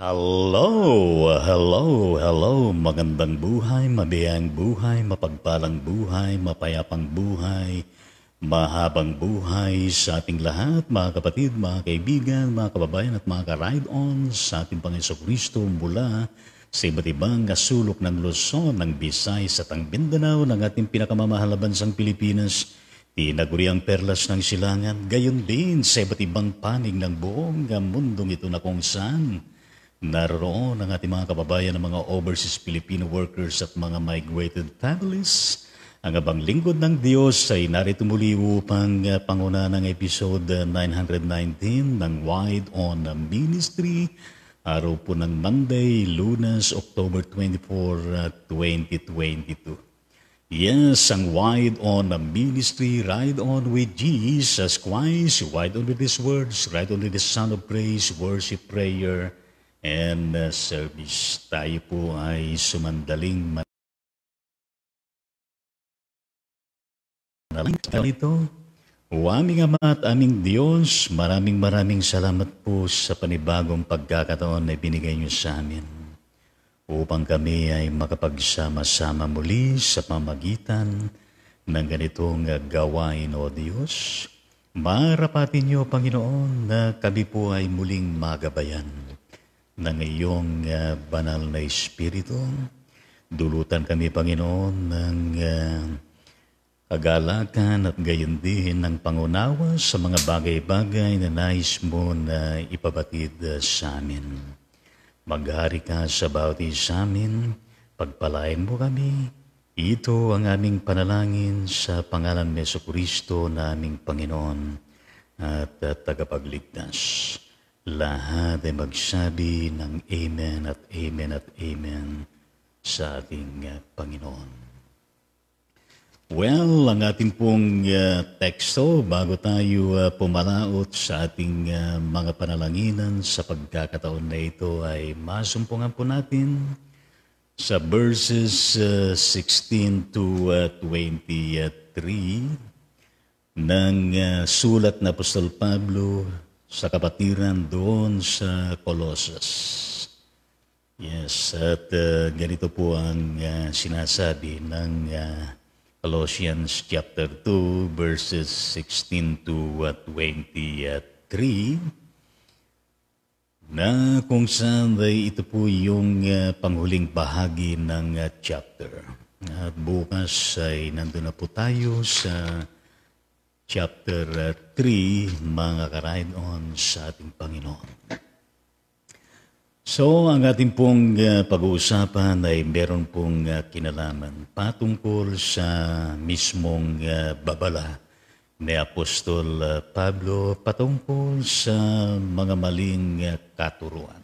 Hello, magandang buhay, mabiyang buhay, mapagpalang buhay, mapayapang buhay, mahabang buhay sa ating lahat, mga kapatid, mga kaibigan, mga kababayan at mga ka-ride-on sa ating Panginoon Kristo mula sa iba't ibang sulok ng Luzon, ng Visayas at ang Mindanao ng ating pinakamamahal na bansang Pilipinas, tinaguriang perlas ng silangan, gayon din sa iba't ibang panig ng buong mundong ito na kung saan naroon ang ating mga kababayan ng mga overseas Filipino workers at mga migrated families. Ang abang lingkod ng Diyos ay narito muli upang panguna ng episode 919 ng Wide On Ministry. Araw po ng Monday, Lunes, October 24, 2022. Yes, ang Wide On Ministry, Ride On with Jesus Christ, Wide On with His words, Ride On with the Son of Praise, worship, prayer, and service. Tayo po ay sumandaling manalangin ito. O aming Ama at aming Diyos, maraming salamat po sa panibagong pagkakataon na binigay niyo sa amin upang kami ay makapagsama-sama muli sa pamagitan ng ganitong gawain, O Diyos. Marapatin niyo, Panginoon, na kami po ay muling magabayan ng iyong banal na Espiritu. Dulutan kami, Panginoon, ng kagalakan at gayon din ng pangunawa sa mga bagay-bagay na nais mo na ipabatid sa amin. Maghari ka sa bawat isa amin, pagpalain mo kami. Ito ang aming panalangin sa pangalan ni Jesucristo na aming Panginoon at tagapagligtas. Lahat ay magsabi ng Amen at Amen at Amen sa ating Panginoon. Well, ang ating pong teksto bago tayo pumalaot sa ating mga panalanginan sa pagkakataon na ito ay masumpungan po natin sa verses 16 to 23 ng sulat na Apostol Pablo sa kapatiran doon sa Colossus. Yes, at ganito po ang sinasabi ng Colossians chapter 2 verses 16 to 23 na kung saan ay ito po yung panghuling bahagi ng chapter. At bukas ay nandun na po tayo sa chapter 3, mga ka-ride on sa ating Panginoon. So, ang ating pong pag-uusapan ay meron pong kinalaman patungkol sa mismong babala ni Apostol Pablo patungkol sa mga maling katuruan.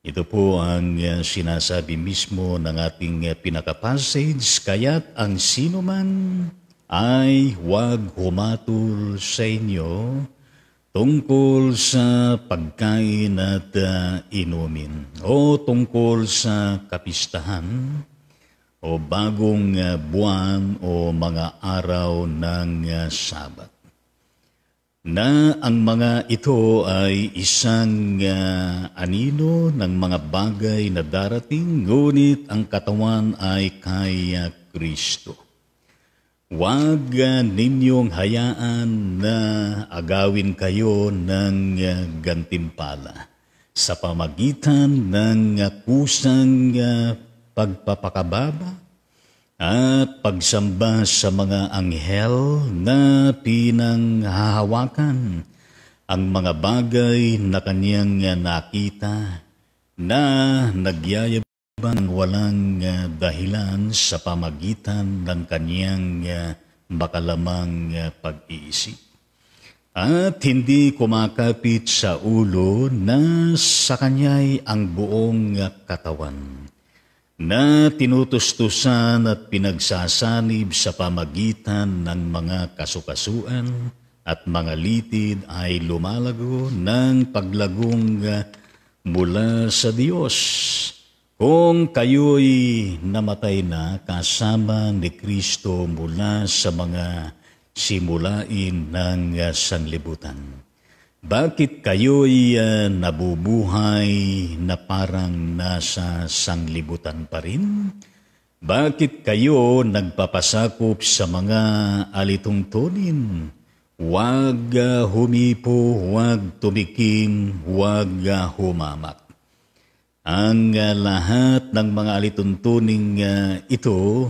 Ito po ang sinasabi mismo ng ating pinaka-passage, kaya't ang sino man ay huwag humatul sa inyo tungkol sa pagkain at inumin o tungkol sa kapistahan o bagong buwan o mga araw ng Sabat. Na ang mga ito ay isang anino ng mga bagay na darating, ngunit ang katawan ay kay Kristo. Huwag ninyong hayaan na agawin kayo ng gantimpala sa pamagitan ng kusang pagpapakababa at pagsamba sa mga anghel na pinanghahawakan ang mga bagay na kanyang nakita na nagyayabang walang dahilan sa pamagitan ng kanyang makalamang pag-iisip. At hindi kumakapit sa ulo na sa kanya'y ang buong katawan, na tinutustusan at pinagsasanib sa pamagitan ng mga kasukasuan at mga litid ay lumalago ng paglagong mula sa Diyos. Kung kayo'y namatay na kasama ni Kristo mula sa mga simulain ng sanglibutan, Bakit kayo'y nabubuhay na parang nasa sanglibutan pa rin? Bakit kayo nagpapasakop sa mga alitungtunin? Huwag humipo, huwag tumikim, huwag humamak. Ang lahat ng mga alituntuning ito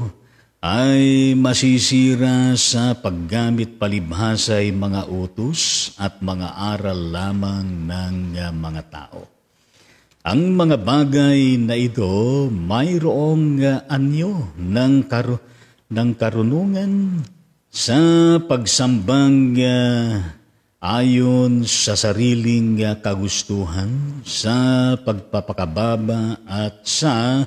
ay masisira sa paggamit palibhasay mga utos at mga aral lamang ng mga tao. Ang mga bagay na ito mayroong anyo ng karunungan sa pagsambang ayon sa sariling kagustuhan, sa pagpapakababa at sa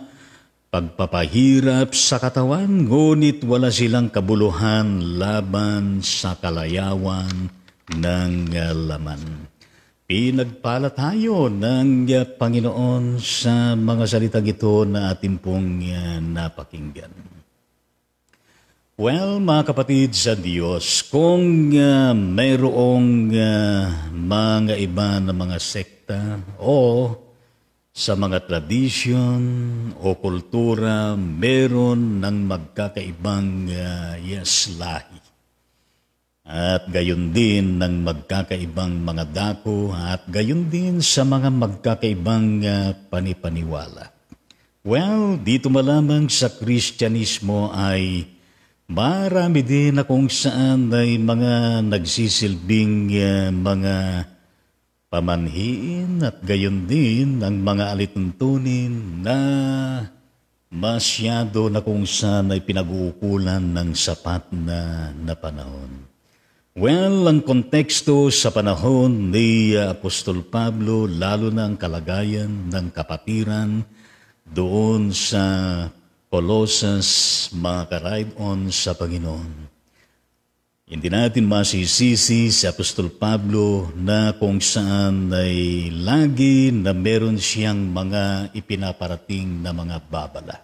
pagpapahirap sa katawan, ngunit wala silang kabuluhan laban sa kalayawan ng laman. Pinagpala tayo ng Panginoon sa mga salitang ito na ating pong napakinggan. Well, mga kapatid sa Diyos, kung mayroong mga iba na mga sekta o sa mga tradisyon o kultura, meron ng magkakaibang lahi. At gayon din ng magkakaibang mga dako at gayon din sa mga magkakaibang panipaniwala. Well, dito malamang sa Kristyanismo ay marami din na kung saan ay mga nagsisilbing mga pamanhiin at gayon din ang mga alituntunin na masyado na kung saan ay pinag-uukulan ng sapat na panahon. Well, ang konteksto sa panahon ni Apostol Pablo, lalo na ang kalagayan ng kapatiran doon sa Colossus, mga ka-ride-on sa Panginoon. Hindi natin masisisi si Apostol Pablo na kung saan ay lagi na meron siyang mga ipinaparating na mga babala.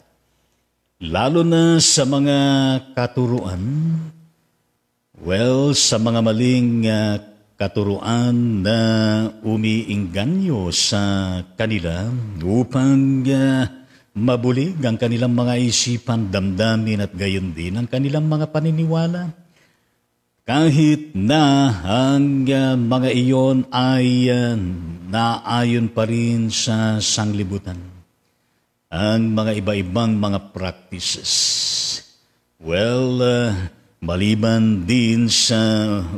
Lalo na sa mga katuruan, sa mga maling katuruan na umiingganyo sa kanila upang mabulig ang kanilang mga isipan, damdamin at gayon din ang kanilang mga paniniwala. Kahit na ang mga iyon ay naayon pa rin sa sanglibutan, ang mga iba-ibang mga practices. Maliban din sa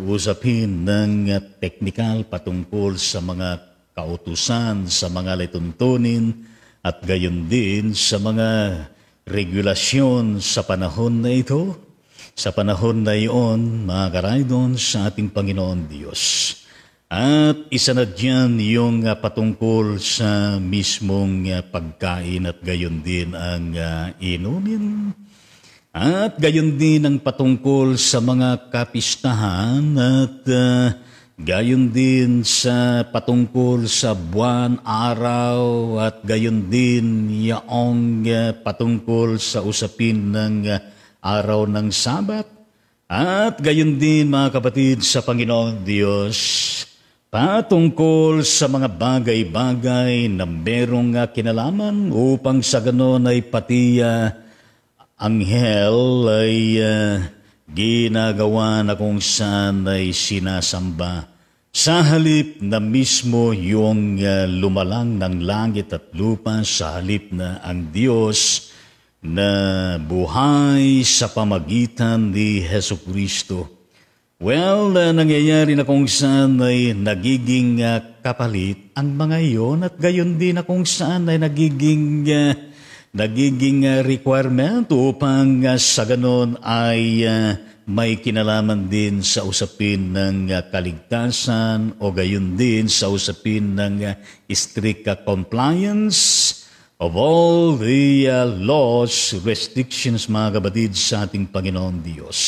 usapin ng teknikal patungkol sa mga kautusan, sa mga lituntunin, at gayon din sa mga regulasyon sa panahon na ito, sa panahon na iyon, mga ka-ride-on sa ating Panginoon Diyos. At isa na dyan yung patungkol sa mismong pagkain at gayon din ang inumin. At gayon din ang patungkol sa mga kapistahan at gayon din sa patungkol sa buwan, araw at gayon din yaong patungkol sa usapin ng araw ng Sabat. At gayon din mga kapatid sa Panginoon Diyos, patungkol sa mga bagay-bagay na merong kinalaman upang sa ganon ay pati anghel ay ginagawa na kung saan ay sinasamba sa halip na mismo yung lumalang ng langit at lupa, sa halip na ang Diyos na buhay sa pamagitan ni Jesucristo. Nangyayari na kung saan ay nagiging kapalit ang mga iyon at gayon din na kung saan ay nagiging requirement upang sa ganon ay may kinalaman din sa usapin ng kaligtasan o gayon din sa usapin ng strict compliance of all the laws, restrictions, mga kapatid, sa ating Panginoon Diyos.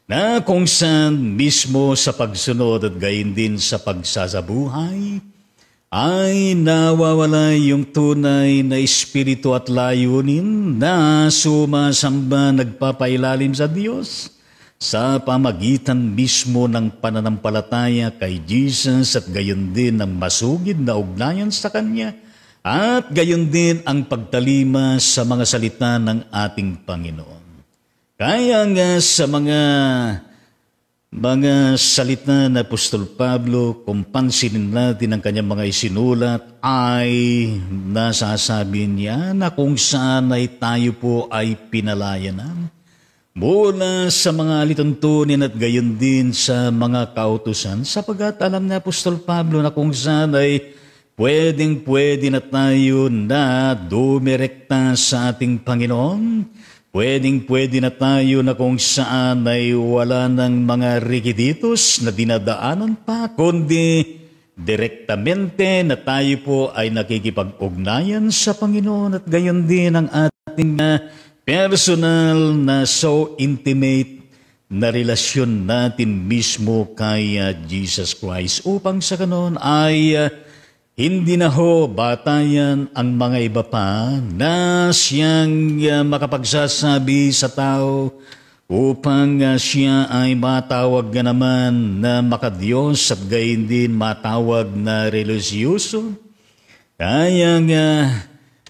Na kung saan mismo sa pagsunod at gayon din sa pagsasabuhay, ay nawawala yung tunay na espiritu at layunin na sumasamba, nagpapailalim sa Diyos. sa pamagitan mismo ng pananampalataya kay Jesus at gayon din ang masugid na ugnayan sa Kanya at gayon din ang pagtalima sa mga salita ng ating Panginoon. Kaya nga sa mga salita na Apostol Pablo, kung pansinin natin ang kanyang mga isinulat, ay nasasabi niya na kung saan ay tayo po ay pinalayanan mula sa mga lituntunin at gayon din sa mga kautusan, sapagat alam na Apostol Pablo na kung saan ay pwede na tayo na dumirekta sa ating Panginoon, pwede na tayo na kung saan ay wala ng mga requisitos na dinadaanan pa, kundi direktamente na tayo po ay nakikipag-ugnayan sa Panginoon at gayon din ang ating personal na so intimate na relasyon natin mismo kay Jesus Christ upang sa ganon ay hindi na ho batayan ang mga iba pa na siyang makapagsasabi sa tao upang siya ay matawag na naman na makadiyos at gayon din matawag na relihiyoso. Kaya nga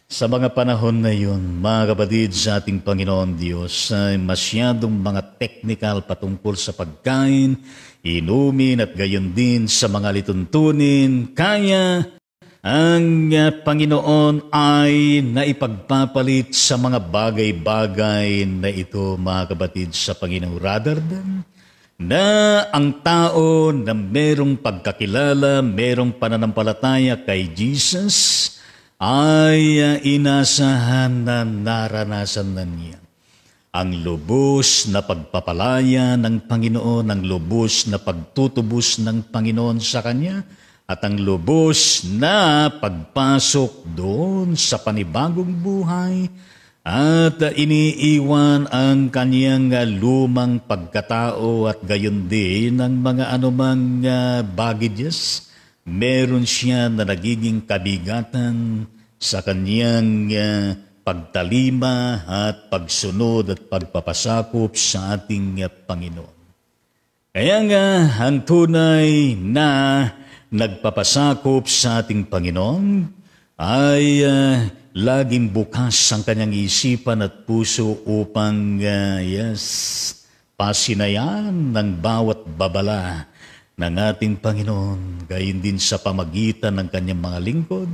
sa mga panahon na yun, mga kapatid sa ating Panginoon Diyos, ay masyadong mga technical patungkol sa pagkain, inumin at gayon din sa mga lituntunin. Kaya ang Panginoon ay naipagpapalit sa mga bagay-bagay na ito, mga kapatid sa Panginoon, rather than na ang tao na merong pagkakilala, merong pananampalataya kay Jesus, ay inasahan na naranasan na niya ang lubos na pagpapalaya ng Panginoon, ang lubos na pagtutubos ng Panginoon sa Kanya, at ang lubos na pagpasok doon sa panibagong buhay at iniiwan ang Kanyang lumang pagkatao at gayon din ang mga anumang baggages. Meron siya na nagiging kabigatan sa Kanyang pagtalima at pagsunod at pagpapasakop sa ating Panginoon. Kaya nga, ang tunay na nagpapasakop sa ating Panginoon ay laging bukas ang kanyang isipan at puso upang pasinayan ng bawat babala ng ating Panginoon, gayon din sa pamagitan ng kanyang mga lingkod,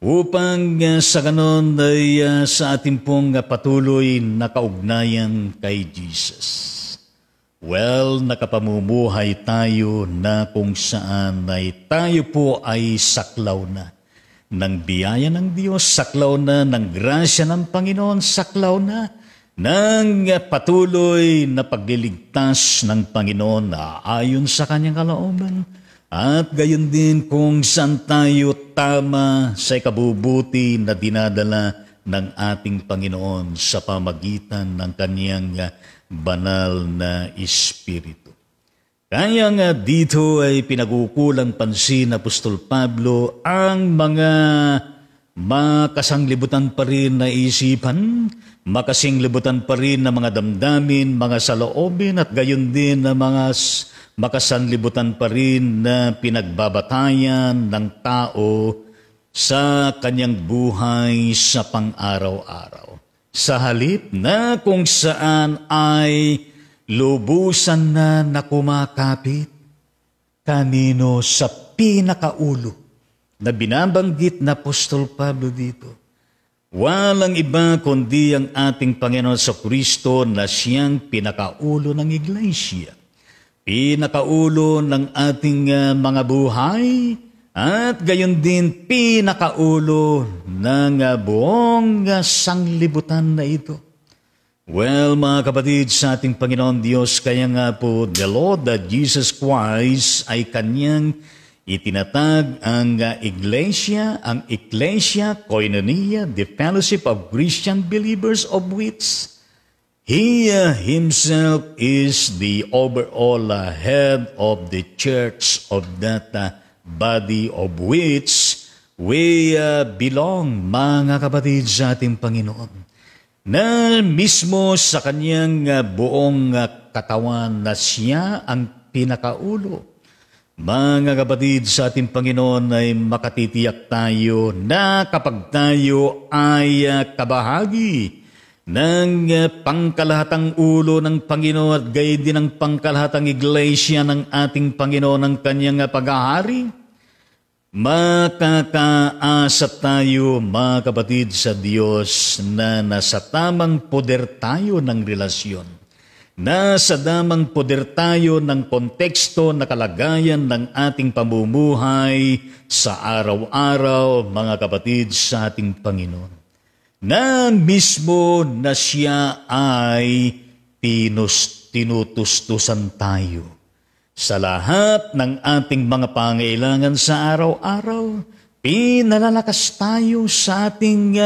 upang sa ganon ay sa ating pong patuloy na kaugnayan kay Jesus. Well, nakapamumuhay tayo na kung saan ay tayo po ay saklaw na ng biyaya ng Diyos, saklaw na ng grasya ng Panginoon, saklaw na ng patuloy na pagliligtas ng Panginoon na ayon sa Kanyang kalooban, at gayon din kung saan tayo tama sa ikabubuti na dinadala ng ating Panginoon sa pamagitan ng Kanyang banal na Espiritu. Kaya nga dito ay pinagukulang pansin Apostol Pablo ang mga makasanglibutan pa rin na isipan, makasinglibutan pa rin na mga damdamin, mga saloobin, at gayon din na mga makasanlibutan pa rin na pinagbabatayan ng tao sa kanyang buhay sa pang-araw-araw. Sa halip na kung saan ay lubusan na kumakapit kanino sa pinakaulo na binabanggit na Apostol Pablo dito. Walang iba kundi ang ating Panginoon sa Kristo na siyang pinakaulo ng iglesia, pinakaulo ng ating mga buhay, at gayon din pinakaulo ng buong sanglibutan na ito. Well, mga kapatid sa ating Panginoon Diyos, kaya nga po the Lord Jesus Christ ay Kanyang itinatag ang iglesia, koinonia, the fellowship of Christian believers, of which He Himself is the overall head of the church, of that body of which we belong, mga kapatid sa ating Panginoon, na mismo sa Kanyang buong katawan na siya ang pinakaulo. Mga kapatid, sa ating Panginoon ay makatitiyak tayo na kapag tayo ay kabahagi ng pangkalahatang ulo ng Panginoon at gayon din ang pangkalahatang iglesia ng ating Panginoon ng kanyang paghahari, makakaasa tayo, mga kapatid, sa Diyos na nasa tamang poder tayo ng relasyon. Nasa damang poder tayo ng konteksto na kalagayan ng ating pamumuhay sa araw-araw, mga kapatid, sa ating Panginoon. Na mismo na siya ay tinutustusan tayo sa lahat ng ating mga pangailangan sa araw-araw. Pinalalakas tayo sa ating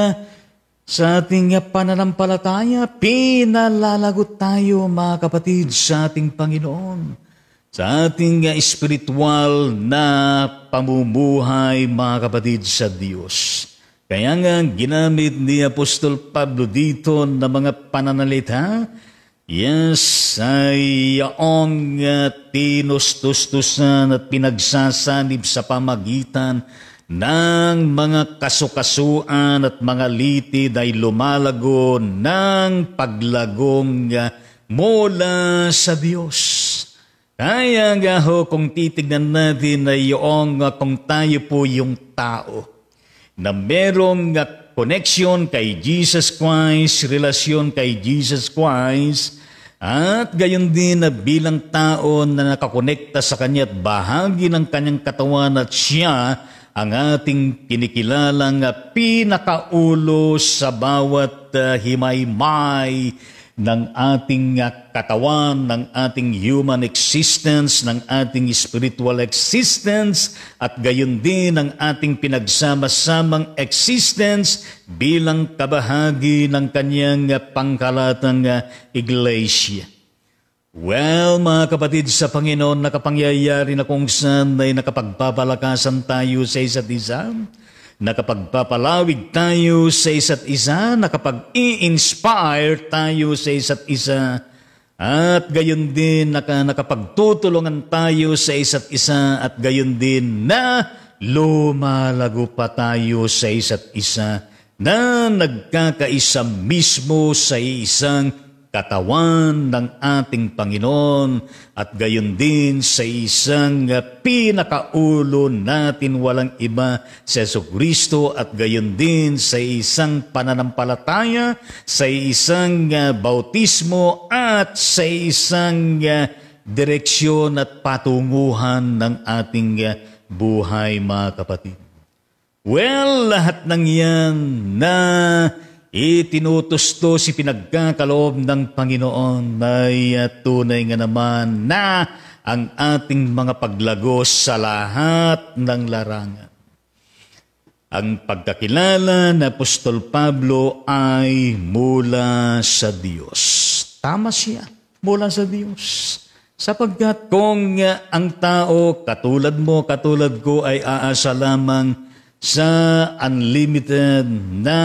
pananampalataya, pinalalagot tayo, mga kapatid, sa ating Panginoon. Sa ating espiritual na pamumuhay, mga kapatid, sa Diyos. Kaya nga ginamit ni Apostol Pablo dito na mga pananalita, yes, ay yaong tinustustusan at pinagsasanib sa pamagitan ng mga kasukasuan at mga litid ay lumalago ng paglagong mula sa Diyos. Kaya nga ho, kung titignan natin ay yung kung tayo po yung tao na merong connection kay Jesus Christ, relasyon kay Jesus Christ, at gayon din na bilang tao na nakakonekta sa Kanya at bahagi ng Kanyang katawan at siya ang ating kinikilalang pinakaulo sa bawat himay-may ng ating katawan, ng ating human existence, ng ating spiritual existence, at gayon din ang ating pinagsama-samang existence bilang kabahagi ng kanyang pangkalatang iglesia. Well, mga kapatid sa Panginoon, nakapangyayari na kung saan ay nakapagpapalakasan tayo sa isa't isa, nakapagpapalawig tayo sa isa't isa, nakapag-i-inspire tayo sa isa't isa, at gayon din nakapagtutulungan tayo sa isa't isa, at gayon din na lumalago pa tayo sa isa't isa, na nagkakaisa mismo sa isang katawan ng ating Panginoon, at gayon din sa isang pinakaulo natin walang iba sa Jesucristo, at gayon din sa isang pananampalataya, sa isang bautismo, at sa isang direksyon at patunguhan ng ating buhay, mga kapatid. Well, lahat ng yan na itinutusto si pinagkakaloob ng Panginoon ay tunay nga naman na ang ating mga paglago sa lahat ng larangan. Ang pagkakilala ng Apostol Pablo ay mula sa Diyos. Tama siya, mula sa Diyos. Sapagkat kung ang tao katulad mo, katulad ko ay aasa lamang sa unlimited na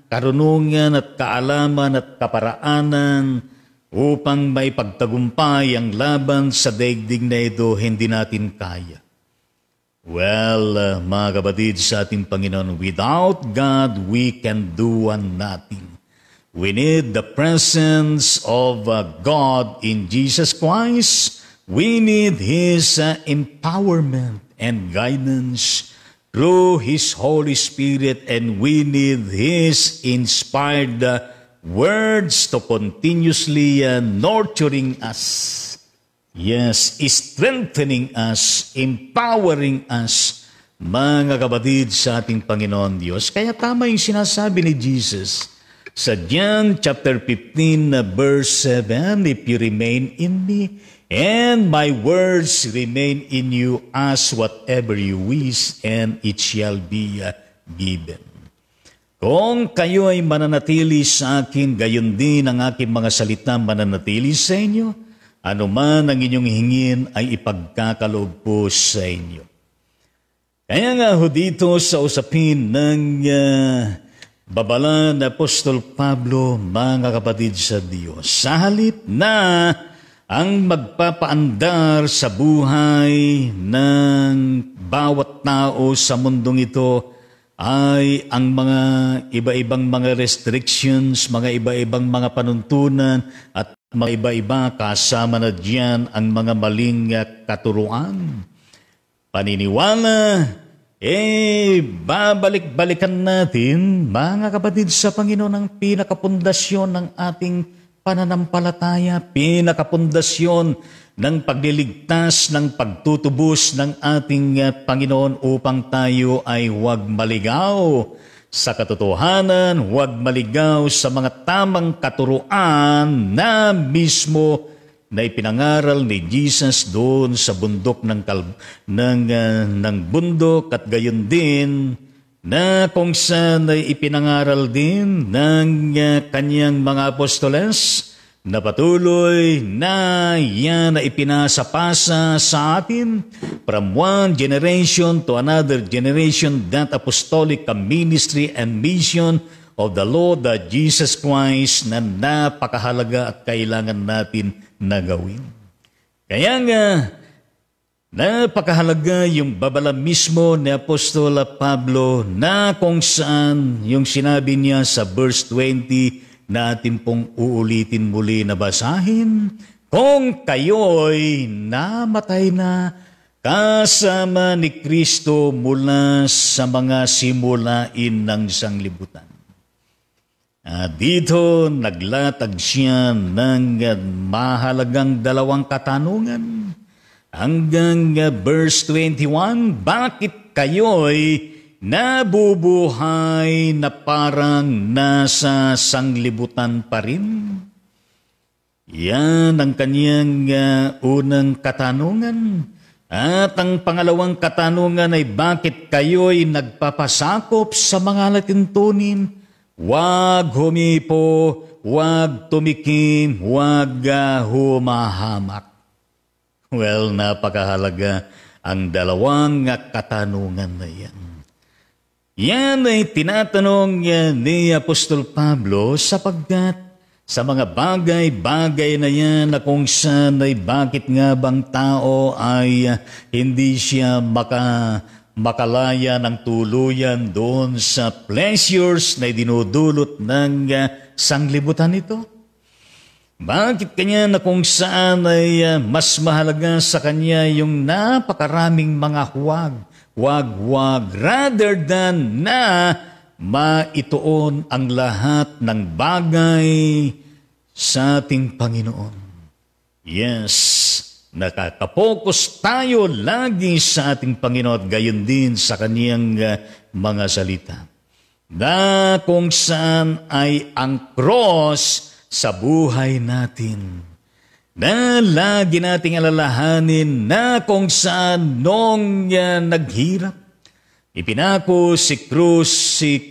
karunungan at kaalaman at kaparaanan upang may pagtagumpay ang laban sa daigdig na ito, hindi natin kaya. Well, mga kapatid sa ating Panginoon, without God, we can do nothing. We need the presence of God in Jesus Christ. We need His empowerment and guidance through His Holy Spirit, and we need His inspired words to continuously nurturing us. Yes, strengthening us, empowering us, mga kapatid sa ating Panginoon Diyos. Kaya tama yung sinasabi ni Jesus sa John chapter 15, verse 7, if you remain in me, and my words remain in you, ask whatever you wish, and it shall be given. Kung kayo ay mananatili sa akin, gayon din ang aking mga salita mananatili sa inyo, anuman ang inyong hingin ay ipagkakaloob po sa inyo. Kaya nga ho dito sa usapin ng babala ni Apostol Pablo, mga kapatid sa Diyos, sa halip na ang magpapaandar sa buhay ng bawat tao sa mundong ito ay ang mga iba-ibang mga restrictions, mga iba-ibang mga panuntunan at mga iba-iba, kasama na diyan ang mga maling katuruan. Paniniwala, babalik-balikan natin, mga kapatid sa Panginoon, ang pinakapundasyon ng ating pananampalataya, pinakapundasyon ng pagliligtas, ng pagtutubos ng ating Panginoon upang tayo ay huwag maligaw sa katotohanan, huwag maligaw sa mga tamang katuruan na mismo na ipinangaral ni Jesus doon sa bundok ng bundok, at gayon din na kung saan ay ipinangaral din ng kanyang mga apostoles na patuloy na yan na ipinasapasa sa atin from one generation to another generation, that apostolic ministry and mission of the Lord Jesus Christ na napakahalaga at kailangan natin na gawin. Kaya nga, napakahalaga yung babala mismo ni Apostol Pablo na kung saan yung sinabi niya sa verse 20 na atin pong uulitin muli na basahin, kung kayo'y namatay na kasama ni Kristo mula sa mga simulain ng sanglibutan. Dito naglatag siya ng mahalagang dalawang katanungan. Hanggang verse 21, bakit kayo'y nabubuhay na parang nasa sanglibutan pa rin? Yan ang kanyang unang katanungan. At ang pangalawang katanungan ay bakit kayo'y nagpapasakop sa mga latintunin? Huwag humipo, huwag tumikim, huwag humahamak. Well, napakahalaga ang dalawang katanungan na yan. Yan ay tinatanong ni Apostol Pablo sapagkat sa mga bagay-bagay na yan na kung saan ay bakit nga bang tao ay hindi siya makalaya ng tuluyan doon sa pleasures na dinudulot ng sanglibutan ito? Bakit kanya na kung saan ay mas mahalaga sa kanya yung napakaraming mga huwag, rather than na maituon ang lahat ng bagay sa ating Panginoon? Yes, nakakapokus tayo lagi sa ating Panginoon at gayon din sa kaniyang mga salita. Na kung saan ay ang cross sa buhay natin, na lagi nating alalahanin na kung saan nung naghirap, ipinako si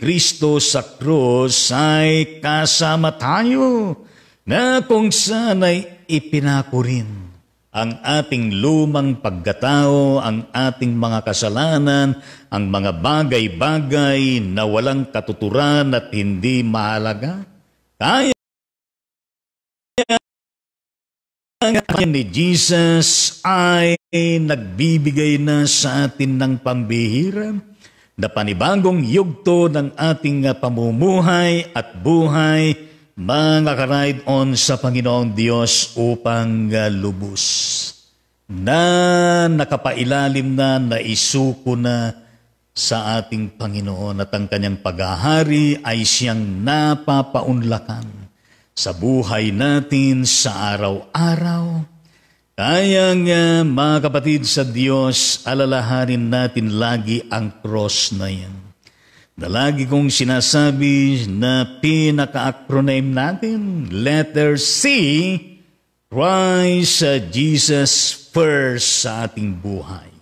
Kristo sa krus ay kasama tayo, na kung saan ay ipinako rin ang ating lumang pagkatao, ang ating mga kasalanan, ang mga bagay-bagay na walang katuturan at hindi mahalaga. Kaya ang ni Jesus ay nagbibigay na sa atin ng pambihira na panibagong yugto ng ating pamumuhay at buhay, mga ka-ride on sa Panginoong Diyos upang lubos na nakapailalim na naisuko na sa ating Panginoon at ang kanyang paghahari ay siyang napapaunlakan sa buhay natin sa araw-araw. Kaya nga, mga kapatid sa Diyos, alalahanin natin lagi ang cross na yan. Na lagi kong sinasabi na pinaka-acronym natin, letter C, Christ Jesus first sa ating buhay.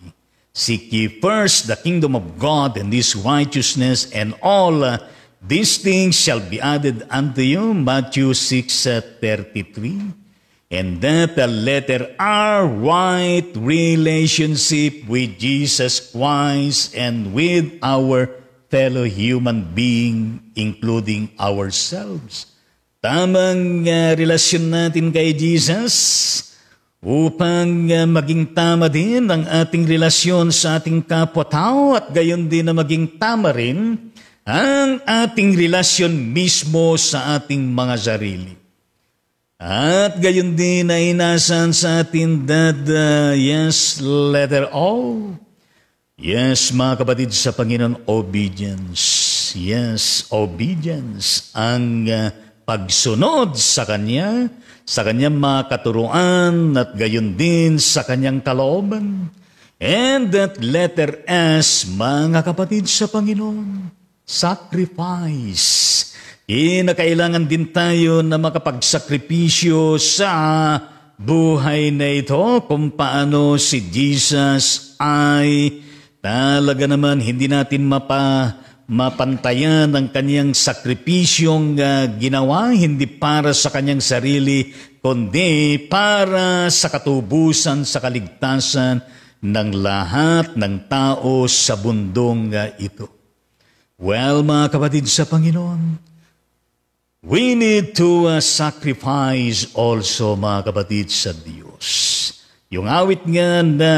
Seek ye first the kingdom of God and His righteousness, and all these things shall be added unto you, Matthew 6:33. And that the letter R, right relationship with Jesus Christ and with our fellow human being, including ourselves. Tamang relasyon natin kay Jesus upang maging tama din ang ating relasyon sa ating kapwa-tao at gayon din na maging tama rin ang ating relasyon mismo sa ating mga sarili. At gayon din na inasan sa atin that yes, letter O. Yes, mga kapatid sa Panginoon, obedience. Yes, obedience. Ang pagsunod sa Kanyang mga katuruan at gayon din sa Kanyang kalooban. And that letter S, mga kapatid sa Panginoon, sacrifice. Kinakailangan din tayo na makapagsakripisyo sa buhay na ito kung paano si Jesus ay talaga naman hindi natin mapantayan ang kanyang sakripisyong ginawa, hindi para sa kanyang sarili, kundi para sa katubusan, sa kaligtasan ng lahat ng tao sa bundong ito. Well, mga kapatid sa Panginoon, we need to sacrifice also, mga kapatid sa Diyos. Yung awit nga na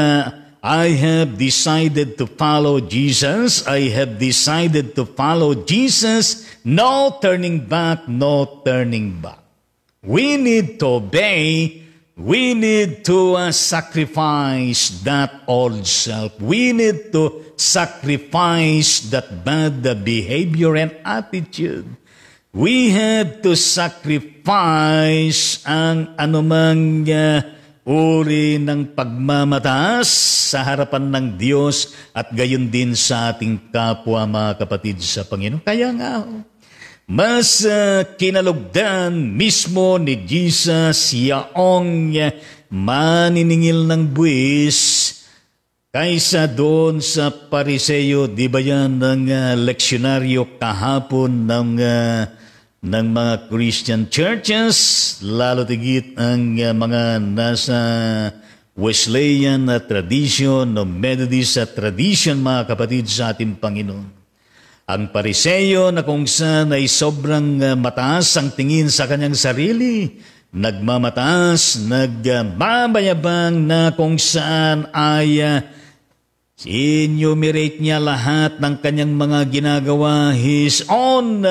I have decided to follow Jesus. I have decided to follow Jesus. No turning back, no turning back. We need to obey. We need to sacrifice that old self. We need to sacrifice that bad behavior and attitude. We have to sacrifice ang anumang uri ng pagmamataas sa harapan ng Diyos at gayon din sa ating kapwa, mga kapatid sa Panginoon. Kaya nga, mas kinalugdan mismo ni Jesus yaong maniningil ng buwis kaysa doon sa Pariseo. Di ba yan ng leksyonaryo kahapon ng mga Christian churches, lalo tigit ang mga nasa Wesleyan na tradition o Methodist tradition, mga kapatid sa ating Panginoon. Ang Pariseo na kung saan ay sobrang mataas ang tingin sa kanyang sarili, nagmamataas, nagmamayabang na kung saan ay enumerate niya lahat ng kanyang mga ginagawa, his own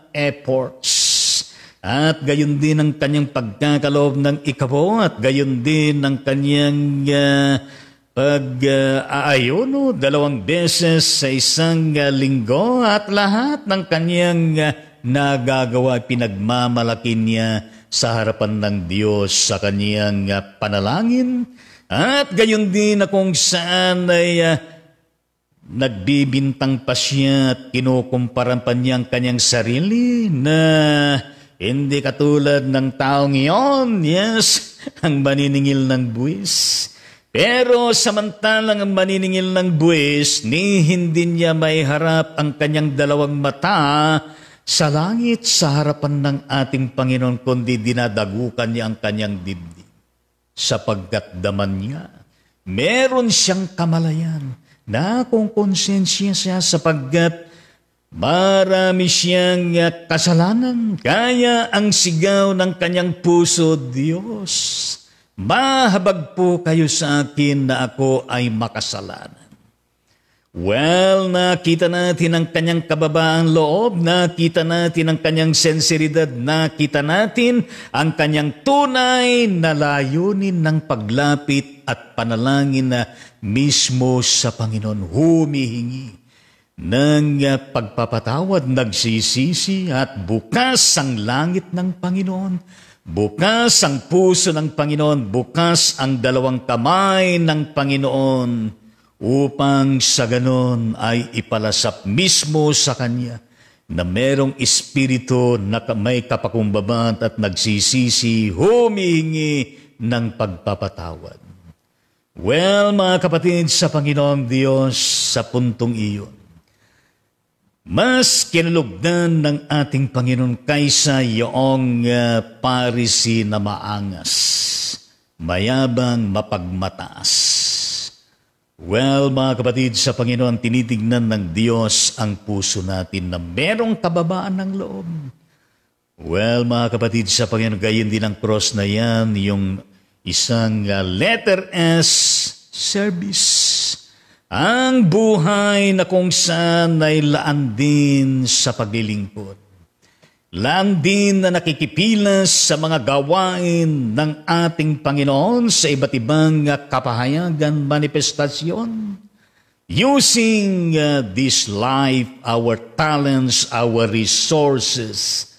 efforts. At gayon din ang kanyang pagkakaloob ng ikapo at gayon din ang kanyang pag-aayono 2 beses sa isang linggo at lahat ng kanyang nagagawa pinagmamalaki niya sa harapan ng Diyos sa kanyang panalangin. At gayon din na kung saan ay nagbibintang pa siya at kinukumpara pa niya ang kanyang sarili na hindi katulad ng taong iyon, yes, ang maniningil ng buwis. Pero samantalang ang maniningil ng buwis, ni hindi niya maiharap ang kanyang dalawang mata sa langit sa harapan ng ating Panginoon, kundi dinadagukan niya ang kanyang dibdib. Sapagkat daman niya, meron siyang kamalayan na kung konsensya siya sapagkat marami siyang kasalanan. Kaya ang sigaw ng kanyang puso, Diyos, mahabag po kayo sa akin na ako ay makasalanan. Well, nakita natin ang kanyang kababaang loob, nakita natin ang kanyang sensiridad, nakita natin ang kanyang tunay na layunin ng paglapit at panalangin na mismo sa Panginoon, humihingi ng pagpapatawad, nagsisisi at bukas ang langit ng Panginoon, bukas ang puso ng Panginoon, bukas ang dalawang kamay ng Panginoon upang sa ganon ay ipalasap mismo sa Kanya na merong espiritu na may kapakumbabaan at nagsisisi, humihingi ng pagpapatawad. Well, mga kapatid sa Panginoong Diyos, sa puntong iyon, mas kinalugdan ng ating Panginoon kaysa yung Pharisee na maangas, mayabang, mapagmataas. Well, mga kapatid, sa Panginoon, tinitignan ng Diyos ang puso natin na merong kababaan ng loob. Well, mga kapatid, sa Panginoon, gayon din ang cross na yan, yung isang letter S, service. Ang buhay na kung saan ay laan din sa paglilingkod. Laan din na nakikipilas sa mga gawain ng ating Panginoon sa iba't ibang kapahayagan, manifestasyon. Using this life, our talents, our resources,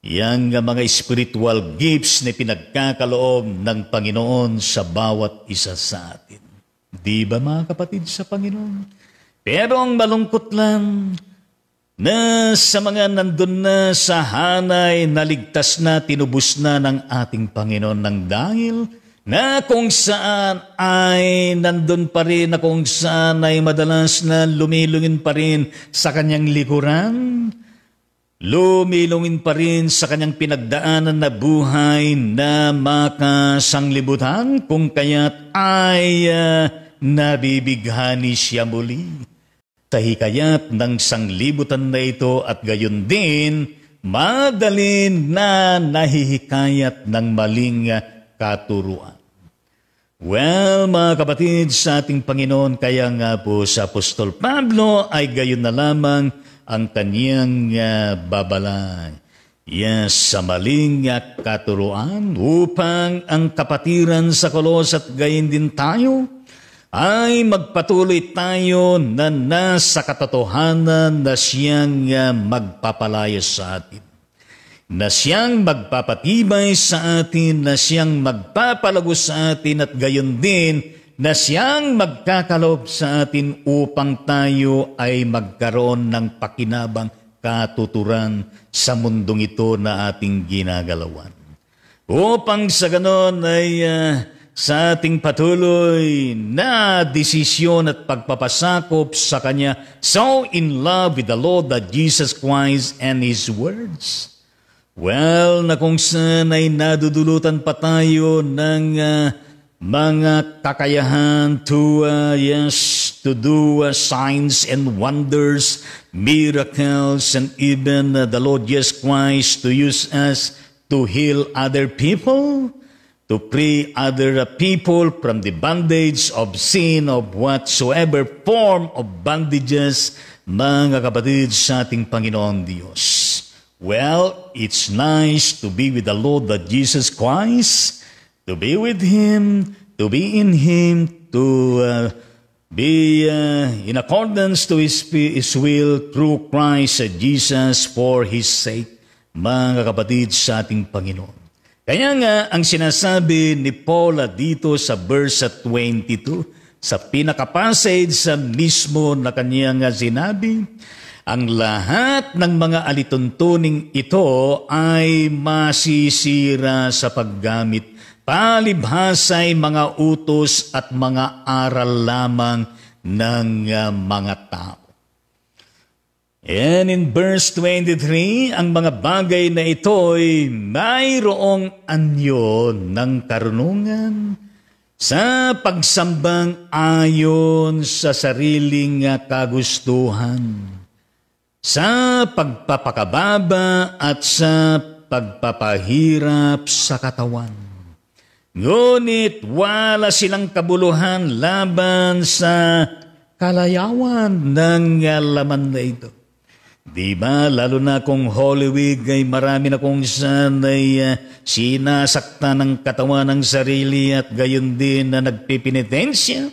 yang mga spiritual gifts na pinagkakaloob ng Panginoon sa bawat isa sa atin. Di ba mga kapatid sa Panginoon? Pero ang malungkot lang, na sa mga nandun na sa hanay, naligtas na, tinubos na ng ating Panginoon ng dahil na kung saan ay nandun pa rin, na kung saan ay madalas na lumilungin pa rin sa kanyang likuran, lumilungin pa rin sa kanyang pinagdaanan na buhay na makasanglibutan, kung kaya't ay nabibighani siya muli. Tahikayat ng sanglibutan na ito at gayon din, madalin na nahihikayat ng maling katuruan. Well, mga kapatid sa ating Panginoon, kaya nga po sa Apostol Pablo ay gayon na lamang ang kanyang babalay. Yes, sa maling katuruan upang ang kapatiran sa Kolos at gayon din tayo, ay magpatuloy tayo na nasa katotohanan na siyang magpapalaya sa atin, na siyang magpapatibay sa atin, na siyang magpapalago sa atin at gayon din na siyang magkakaloob sa atin upang tayo ay magkaroon ng pakinabang katuturan sa mundong ito na ating ginagalawan. Upang sa ganon ay sa ating patuloy na desisyon at pagpapasakop sa Kanya, so in love with the Lord that Jesus Christ and His words. Well, na kung saan ay nadudulutan pa tayo ng mga kakayahan to do signs and wonders, miracles, and even the Lord Jesus Christ to use us to heal other people, to free other people from the bondage of sin, of whatsoever form of bondages, mga kapatid sa ating Panginoon Diyos. Well, it's nice to be with the Lord that Jesus Christ, to be with Him, to be in Him, to be in accordance to His will through Christ Jesus for His sake, mga kapatid sa ating Panginoon. Kaya nga, ang sinasabi ni Paul dito sa verse 22, sa pinaka-passage sa mismo na kanyang sinabi, ang lahat ng mga alituntuning ito ay masisira sa paggamit, palibhasa'y mga utos at mga aral lamang ng mga tao. And in verse 23, ang mga bagay na ito'y mayroong anyo ng karunungan sa pagsambang ayon sa sariling kagustuhan, sa pagpapakababa at sa pagpapahirap sa katawan. Ngunit wala silang kabuluhan laban sa kalayawan ng laman na ito. Diba, lalo na kung Holy Week ay marami na kung saan ay sinasakta ng katawan ng sarili at gayon din na nagpipinitensya,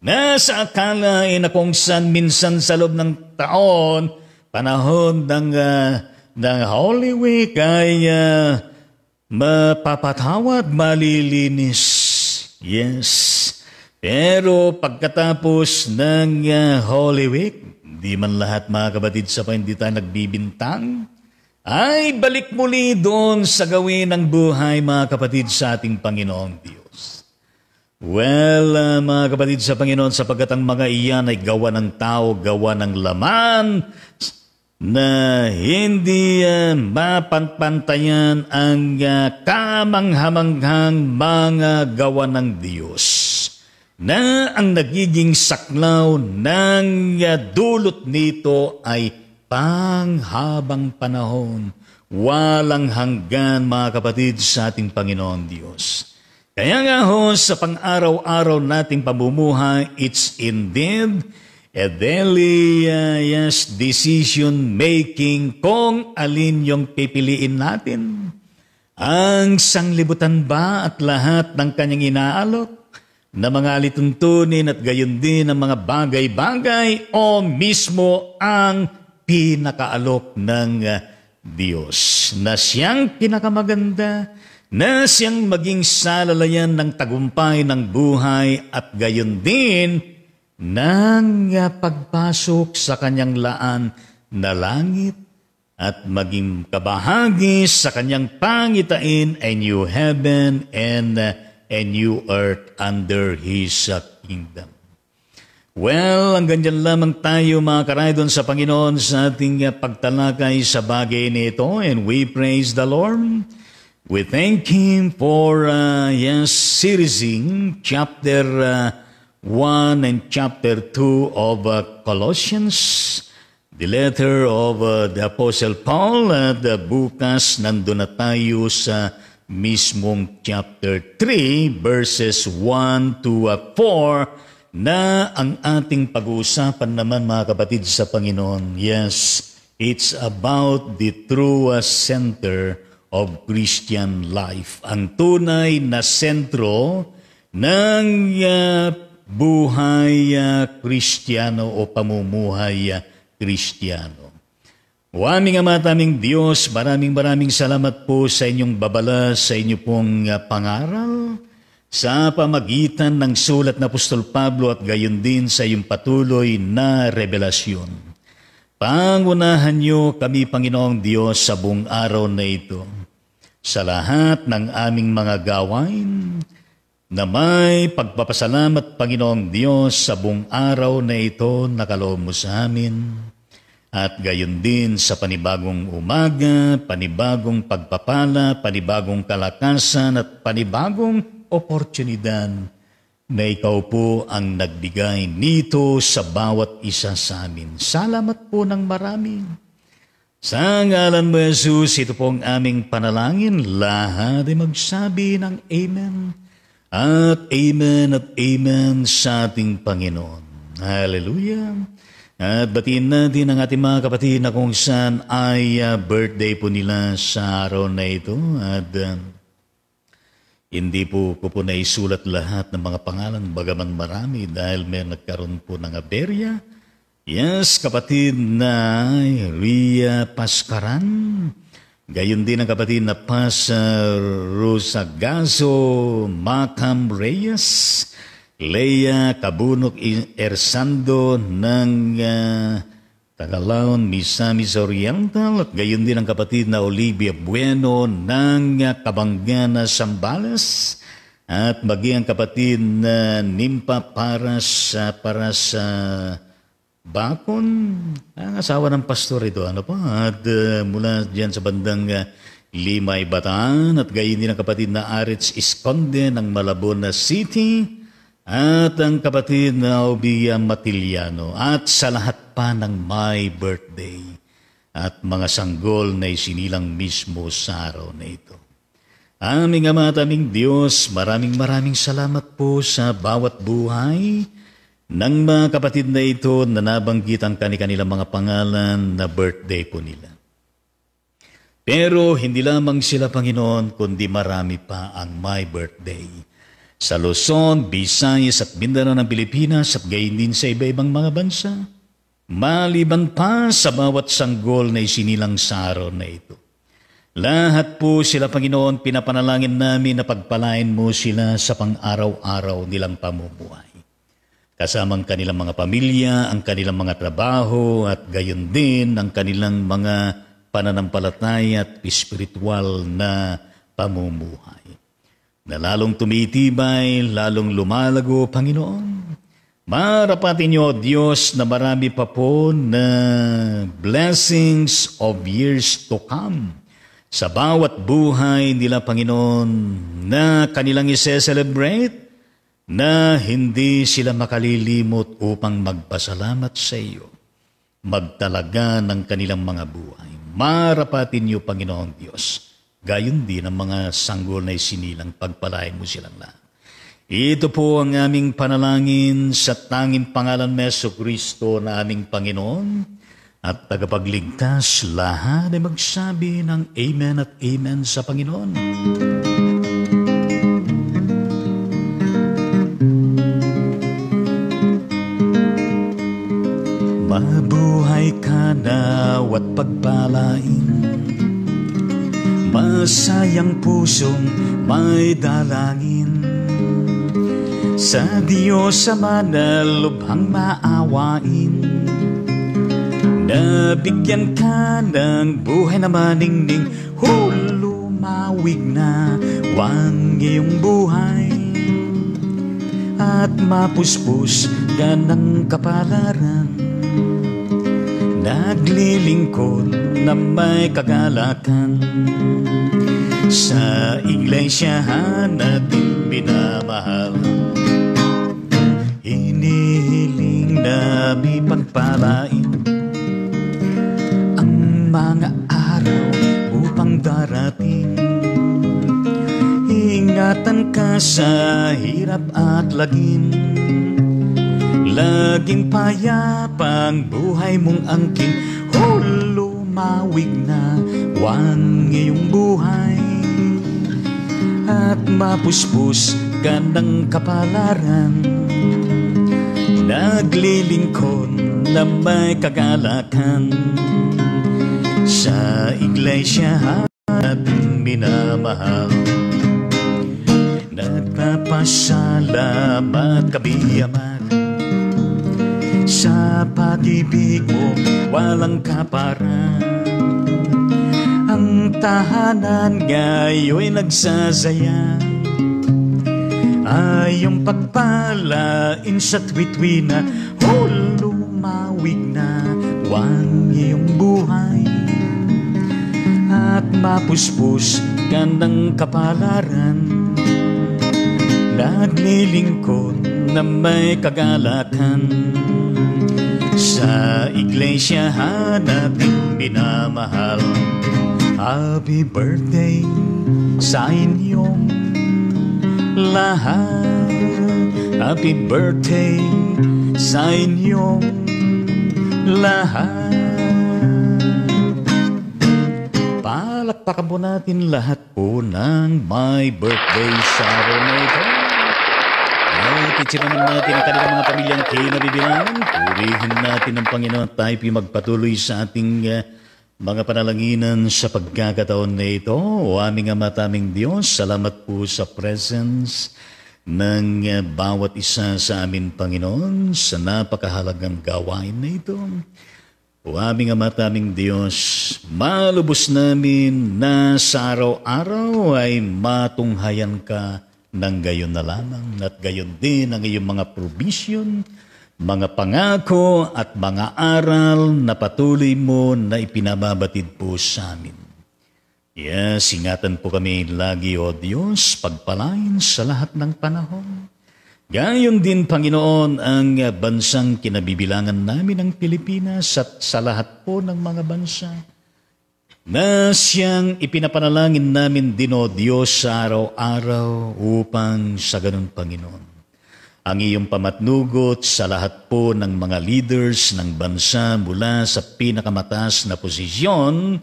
na sa akala ay na kung saan minsan sa loob ng taon, panahon ng Holy Week ay mapapatawad, malilinis. Yes. Pero pagkatapos ng Holy Week, di man lahat mga kapatid sa hindi tayo nagbibintang, ay balik muli doon sa gawin ng buhay mga kapatid sa ating Panginoong Diyos. Well, mga kapatid sa Panginoon, sapagkat ang mga iyan ay gawa ng tao, gawa ng laman, na hindi mapanpantayan ang kamanghamanghang mga gawa ng Diyos. na ang nagiging saklaw ng dulot nito ay panghabang panahon, walang hanggan mga kapatid sa ating Panginoon Diyos. Kaya nga ho, sa pang-araw-araw nating pamumuhay, it's indeed a daily decision-making kung alin yung pipiliin natin. Ang sanglibutan ba at lahat ng kanyang inaalok na mga alituntunin at gayon din ang mga bagay-bagay o mismo ang pinakaalok ng Diyos na siyang pinakamaganda, na siyang maging salalayan ng tagumpay ng buhay at gayon din ng pagpasok sa kanyang laan na langit at maging kabahagi sa kanyang pangitain, a new heaven and a new earth under His kingdom. Well, hanggang dyan lamang tayo mga karaydon sa Panginoon sa ating pagtalakay sa bagay nito, and we praise the Lord. We thank Him for seriesing chapter 1 and chapter 2 of Colossians, the letter of the Apostle Paul, at bukas nandun na tayo sa mismong chapter 3, verses 1 to 4, na ang ating pag-uusapan naman mga kapatid sa Panginoon. Yes, it's about the true center of Christian life. Ang tunay na sentro ng buhay Kristiyano o pamumuhay Kristiyano. O aming Ama at aming Diyos, maraming salamat po sa inyong babala, sa inyo pong pangaral, sa pamagitan ng sulat na Apostol Pablo at gayon din sa iyong patuloy na revelasyon. Pangunahan niyo kami, Panginoong Diyos, sa buong araw na ito, sa lahat ng aming mga gawain, na may pagpapasalamat, Panginoong Diyos, sa buong araw na ito na kaloob mo sa amin, at gayon din sa panibagong umaga, panibagong pagpapala, panibagong kalakasan at panibagong oportunidad na ikaw po ang nagbigay nito sa bawat isa sa amin. Salamat po ng marami. Sa ngalan mo, Jesus, ito po ang aming panalangin. Lahat ay magsabi ng Amen at Amen sa ating Panginoon. Hallelujah. At batiin natin ang ating mga kapatid na kung saan ay birthday po nila sa araw na ito. At hindi po ko naisulat lahat ng mga pangalan, bagaman marami dahil may nagkaroon po ng aberya. Yes, kapatid na Ria Pascaran. Gayon din ang kapatid na Rosagazo Macam Reyes, Leia Cabunok Ersando ng Tagalaon, Misamis Oriental, at gayon din ang kapatid na Olivia Bueno ng Kabangana, Sambales, at maging ang kapatid na Nimpa para sa Bakon, ang asawa ng pastor ito, at mula diyan sa bandang Limay, Bataan, at gayon din ang kapatid na Arits Isconde ng Malabon City, at ang kapatid na Obia Matiliano, at sa lahat pa ng my birthday at mga sanggol na isinilang mismo sa araw na ito. Aming Ama at aming Diyos, maraming salamat po sa bawat buhay ng mga kapatid na ito na nabanggit ang kanilang mga pangalan na birthday po nila. Pero hindi lamang sila, Panginoon, kundi marami pa ang my birthday sa Luzon, Visayas at Mindanao ng Pilipinas at gayon din sa iba-ibang mga bansa, maliban pa sa bawat sanggol na isinilang sa araw na ito. Lahat po sila, Panginoon, pinapanalangin namin na pagpalain mo sila sa pang-araw-araw nilang pamumuhay. Kasamang kanilang mga pamilya, ang kanilang mga trabaho at gayon din ang kanilang mga pananampalataya at espiritual na pamumuhay. Na lalong tumitibay, lalong lumalago, Panginoon. Marapatin niyo, Diyos, na marami pa po na blessings of years to come sa bawat buhay nila, Panginoon, na kanilang ise-celebrate na hindi sila makalilimot upang magpasalamat sa iyo, magtalaga ng kanilang mga buhay. Marapatin niyo, Panginoong Diyos, gayon din ang mga sanggol na isinilang, pagpalain mo silang lahat. Ito po ang aming panalangin sa tanging pangalan ni Jesucristo na aming Panginoon at tagapagligtas. Lahat ay magsabi ng Amen at Amen sa Panginoon. Mabuhay ka nawat pagpalain, masayang pusong may dalangin. Sa Diyos Ama na lubhang maawain, nabigyan ka ng buhay na maningning, lumawig na wang iyong buhay, at mapuspos ka ng kapalaran. Naglilingkod na may kagalakan sa iglesiyahan natin minamahal. Hinihiling na pagpalain ang mga araw upang darating. Ingatan ka sa hirap at lagim, laging payapang buhay mong angking. Lumawig na wang iyong buhay, at mapuspos ka ng kapalaran. Naglilingkod na may kagalakan sa iglesia natin minamahal. Nagpapasalamat kabiyaman sa pag-ibig mo walang kaparan. Ang tahanan ngayon'y nagsasaya, ay iyong pagpalain sa tuwi-tuwi na. Lumawig na wang iyong buhay, at mapuspos ka ng kapalaran. Naglilingkod na may kagalakan sa iglesiyahan natin minamahal. Happy birthday sa inyong lahat. Happy birthday sa inyong lahat. Palakpakan po natin lahat po ng my birthday sa araw na ito. Kitsin naman natin ang kanilang mga pamilyang kinabibilangan. Purihin natin ang Panginoon at tayo magpatuloy sa ating mga panalanginan sa pagkakataon na ito. O aming Ama at aming Diyos, salamat po sa presence ng bawat isa sa amin, Panginoon, sa napakahalagang gawain na ito. O aming Ama at aming Diyos, malubos namin na sa araw-araw ay matunghayan ka ng gayon na lamang, at gayon din ang iyong mga provision, mga pangako at mga aral na patuloy mo na ipinababatid po sa amin. Yes, ingatan po kami lagi, O Diyos, pagpalain sa lahat ng panahon. Gayon din, Panginoon, ang bansang kinabibilangan namin ng Pilipinas at sa lahat po ng mga bansa na siyang ipinapanalangin namin din, O Diyos, sa araw-araw upang sa ganun, Panginoon, ang iyong pamatnugot sa lahat po ng mga leaders ng bansa mula sa pinakamataas na posisyon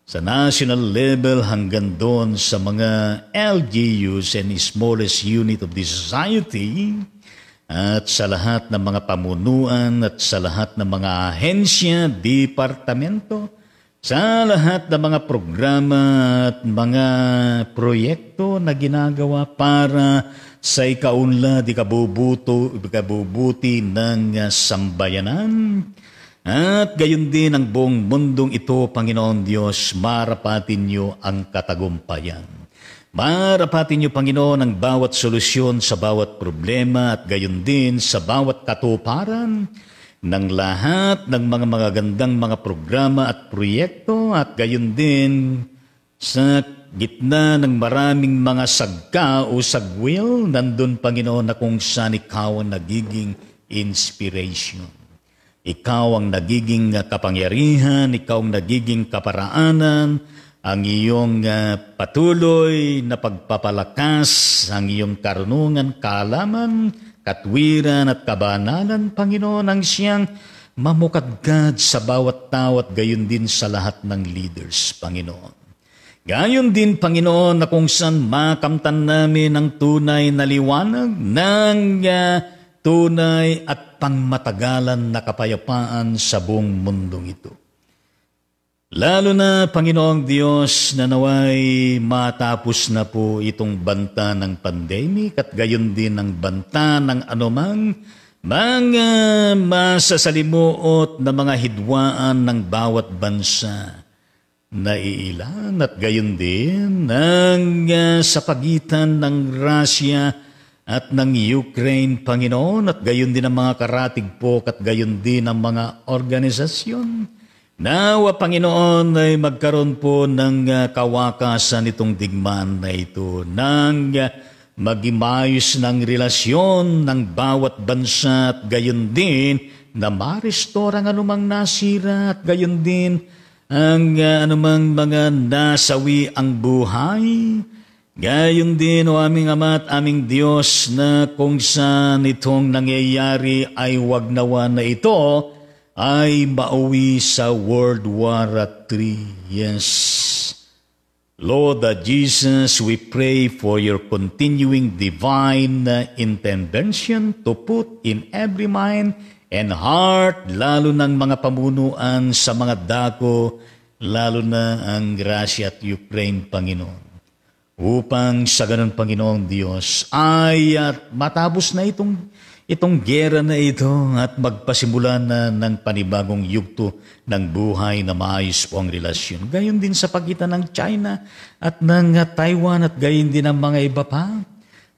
sa national level hanggang doon sa mga LGUs and smallest unit of the society, at sa lahat ng mga pamunuan at sa lahat ng mga ahensya, departamento, sa lahat ng mga programa at mga proyekto na ginagawa para sa ikaunlad, ikabubuti ng sambayanan. At gayon din ang buong mundong ito, Panginoon Diyos, marapatin niyo ang katagumpayan. Marapatin niyo, Panginoon, ang bawat solusyon sa bawat problema at gayon din sa bawat katuparan ng lahat ng mga magagandang mga programa at proyekto, at gayon din sa gitna ng maraming mga sagka o sagwil, nandun, Panginoon, na kung saan ikaw ang nagiging inspiration. Ikaw ang nagiging kapangyarihan, ikaw ang nagiging kaparaanan, ang iyong patuloy na pagpapalakas, ang iyong karunungan, kaalaman, katwiran at kabanalan, Panginoon, ang siyang mamukadkad sa bawat tao at gayon din sa lahat ng leaders, Panginoon. Gayon din, Panginoon, na kung saan makamtan namin ang tunay na liwanag ng tunay at pangmatagalan na kapayapaan sa buong mundong ito. Lalo na, Panginoong Diyos, na naway matapos na po itong banta ng pandemic at gayon din ang banta ng anumang mga masasalimuot na mga hidwaan ng bawat bansa na iilan at gayon din ng sa pagitan ng Russia at ng Ukraine, Panginoon, at gayon din ang mga karatigpok at gayon din ang mga organisasyon. Nawa, Panginoon, ay magkaroon po ng kawakasan itong digmaan na ito, ng magimayos ng relasyon ng bawat bansa at gayon din na ma-restore ang anumang nasira at gayon din ang anumang mga nasawi ang buhay. Gayon din, o aming Ama at aming Diyos, na kung saan itong nangyayari ay wag nawa na ito ay mauwi sa World War III. Yes. Lord Jesus, we pray for your continuing divine intervention to put in every mind and heart, lalo ng mga pamunuan sa mga dako, lalo na ang Russia at Ukraine, Panginoon. Upang sa ganun, Panginoong Diyos, ay matapos na itong gera na ito at magpasimula na ng panibagong yugto ng buhay na maayos po ang relasyon. Gayon din sa pagitan ng China at ng Taiwan at gayon din ang mga iba pa.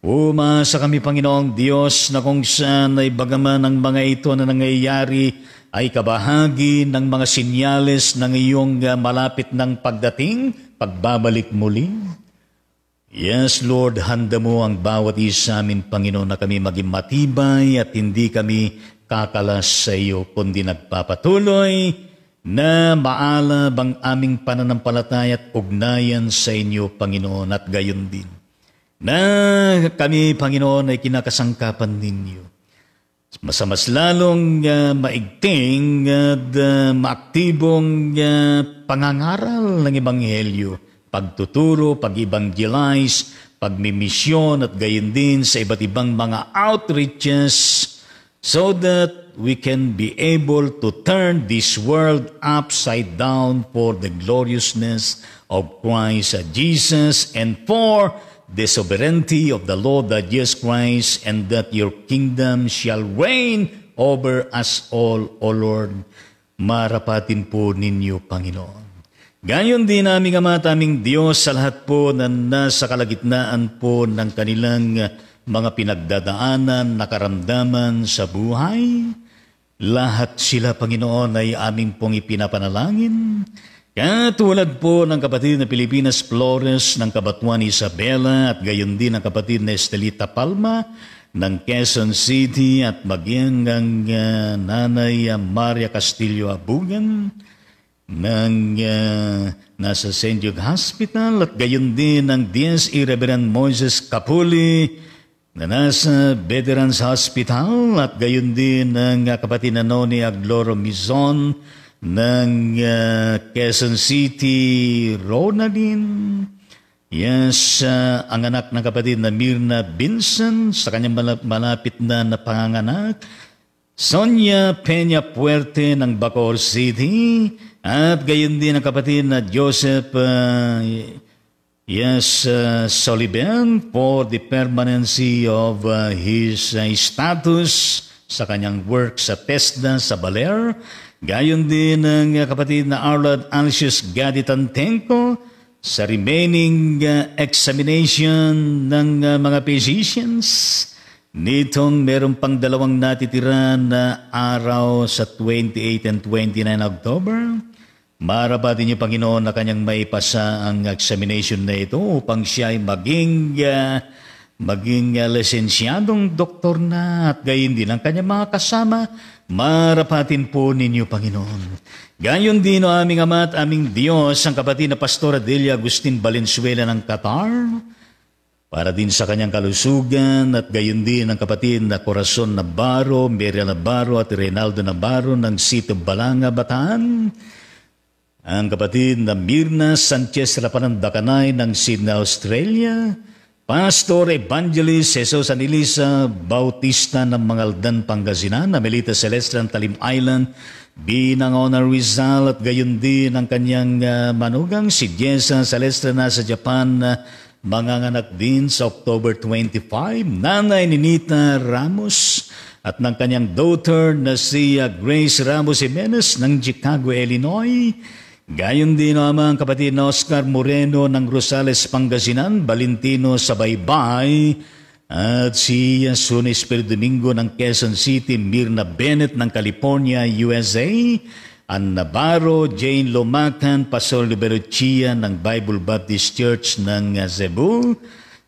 Umasa kami, Panginoong Diyos, na kung saan ay bagaman ang mga ito na nangyayari ay kabahagi ng mga sinyales ng iyong malapit ng pagdating, pagbabalik muli. Yes, Lord, handa mo ang bawat isa amin, Panginoon, na kami maging matibay at hindi kami kakalas sa iyo, kundi nagpapatuloy na maalab ang aming pananampalataya at ugnayan sa inyo, Panginoon, at gayon din na kami, Panginoon, ay kinakasangkapan ninyo. Mas lalong maigting at maaktibong pangangaral ng Ebanghelyo, pagtuturo, pag-evangelize, pagmimisyon at gayon din sa iba't ibang mga outreaches so that we can be able to turn this world upside down for the gloriousness of Christ Jesus and for the sovereignty of the Lord Jesus Christ, and that your kingdom shall reign over us all, O Lord. Marapatin po ninyo, Panginoon. Gayon din aming Ama at aming Diyos sa lahat po na nasa kalagitnaan po ng kanilang mga pinagdadaanan, nakaramdaman sa buhay. Lahat sila, Panginoon, ay aming pong ipinapanalangin. Katulad po ng kapatid na Pilipinas Flores ng Cabanatuan Isabela at gayon din ang kapatid na Estelita Palma ng Quezon City at maging ang Nanay Maria Castillo Abugan ng nasa St. Jude Hospital at gayon din ang DSE Reverend Moises Capuli na nasa Veterans Hospital at gayon din ang kapatid na Noni Agloro Mizon ng Quezon City, Ronaldin. Yes, ang anak ng kapatid na Mirna Vincent sa kanyang malapit na panganganak. Sonia Peña Puerte ng Bacoor City. At gayon din ang kapatid na Joseph Soliban for the permanency of his status sa kanyang work sa TESDA sa Baler. Gayon din ang kapatid na Arlad Alcius Gaditantenko sa remaining examination ng mga physicians. Nitong meron pang 2 natitira na araw sa 28 and 29 October. Marapatin niyo, Panginoon, na kanyang maipasa ang examination na ito upang siya ay maging lisensyadong doktor na at gayon din ang kanyang mga kasama. Marapatin po ninyo, Panginoon. Gayon din, o aming Ama at aming Diyos, ang kapatid na Pastor Adelia Agustin Valenzuela ng Qatar, para din sa kanyang kalusugan, at gayon din ang kapatid na Corazon Navarro, Miriam Navarro at Reynaldo Navarro ng Sito Balanga, Bataan, ang kapatid na Mirna Sanchez Rapanandakanay ng Sydney, Australia, Pastor Evangelist Jesus Anilisa Bautista ng Mangaldan, Pangasinan, Amelita Celeste ng Talim Island, binang Honor Rizal, at gayon din ang kanyang manugang si Jessa Celeste na sa Japan, manganganak din sa October 25, Nanay Ninita Ramos, at ng kanyang daughter na si Grace Ramos Jimenez ng Chicago, Illinois. Gayon din naman ang kapatid na Oscar Moreno ng Rosales, Pangasinan, Valentino Sabaybay, at si Sun Espiritu Domingo ng Quezon City, Mirna Bennett ng California, USA, Ann Navarro, Jane Lomacan, Pastor Libero Chia ng Bible Baptist Church ng Cebu.